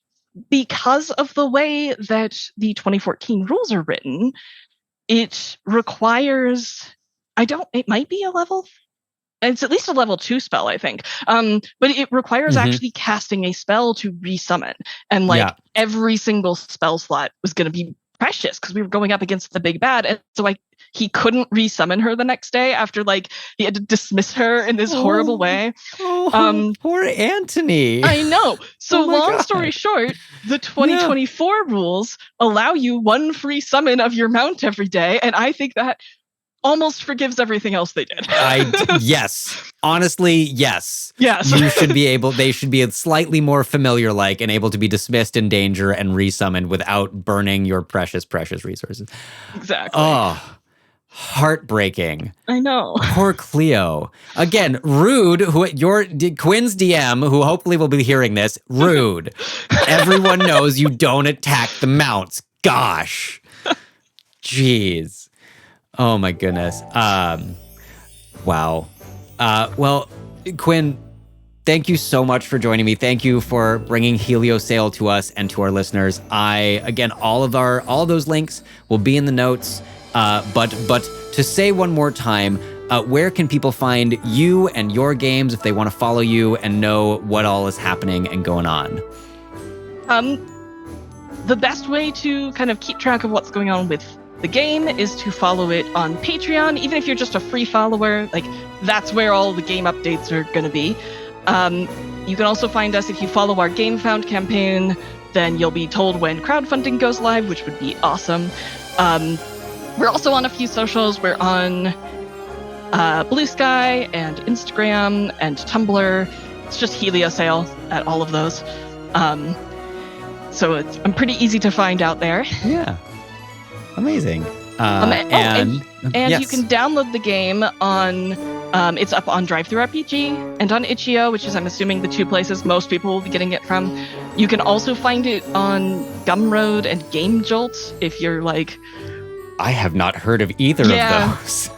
because of the way that the 2014 rules are written, it requires, it might be a level, it's at least a level 2 spell, I think. But it requires actually casting a spell to resummon. And like every single spell slot was going to be precious because we were going up against the big bad. And so he couldn't resummon her the next day after like he had to dismiss her in this horrible way. Poor Anthony. I know. So long story short, the 2024 rules allow you 1 free summon of your mount every day. And I think that almost forgives everything else they did. Yes. Honestly, yes. Yes. They should be slightly more familiar like and able to be dismissed in danger and resummoned without burning your precious, precious resources. Exactly. Oh, heartbreaking. I know. Poor Cleo. Again, rude, Quinn's DM, who hopefully will be hearing this, rude. Everyone knows you don't attack the mounts. Gosh. Jeez. Oh my goodness. Wow. Well, Quinn, thank you so much for joining me. Thank you for bringing Heliosail to us and to our listeners. Again, all of those links will be in the notes. But to say one more time, where can people find you and your games if they want to follow you and know what all is happening and going on? The best way to kind of keep track of what's going on with the game is to follow it on Patreon. Even if you're just a free follower, like that's where all the game updates are going to be. You can also find us if you follow our Game Found campaign, then you'll be told when crowdfunding goes live, which would be awesome. We're also on a few socials. We're on Blue Sky and Instagram and Tumblr. It's just Heliosail at all of those. So I'm pretty easy to find out there. Yeah. Amazing. And yes. You can download the game on, it's up on DriveThruRPG and on itch.io, which is, I'm assuming, the 2 places most people will be getting it from. You can also find it on Gumroad and Game Jolt if you're like... I have not heard of either of those.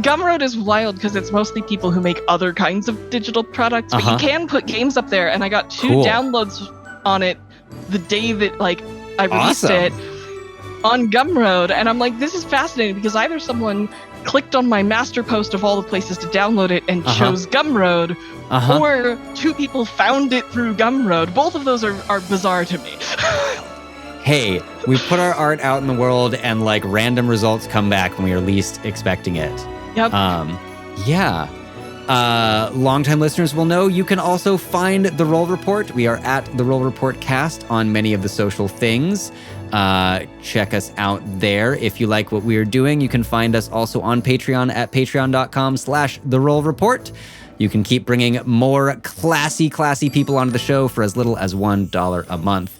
Gumroad is wild because it's mostly people who make other kinds of digital products, but you can put games up there, and I got 2 downloads on it the day that I released it on Gumroad, and I'm like, this is fascinating because either someone clicked on my master post of all the places to download it and chose Gumroad, or 2 people found it through Gumroad. Both of those are bizarre to me. Hey, we put our art out in the world and like random results come back when we are least expecting it. Yep. Yeah. Longtime listeners will know you can also find The Roll Report. We are at The Roll Report Cast on many of the social things. Check us out there. If you like what we are doing, you can find us also on Patreon at patreon.com/The Roll Report. You can keep bringing more classy people onto the show for as little as $1 a month.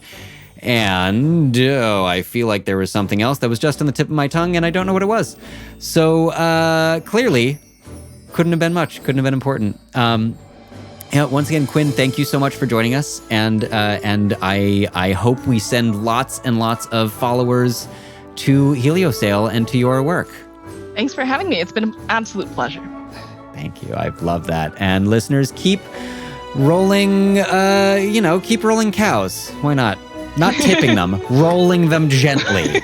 And I feel like there was something else that was just on the tip of my tongue, and I don't know what it was. So clearly, couldn't have been much. Couldn't have been important. Once again, Quinn, thank you so much for joining us, and I hope we send lots and lots of followers to Heliosail and to your work. Thanks for having me. It's been an absolute pleasure. Thank you. I love that. And listeners, keep rolling. Keep rolling cows. Why not? Not tipping them, rolling them gently.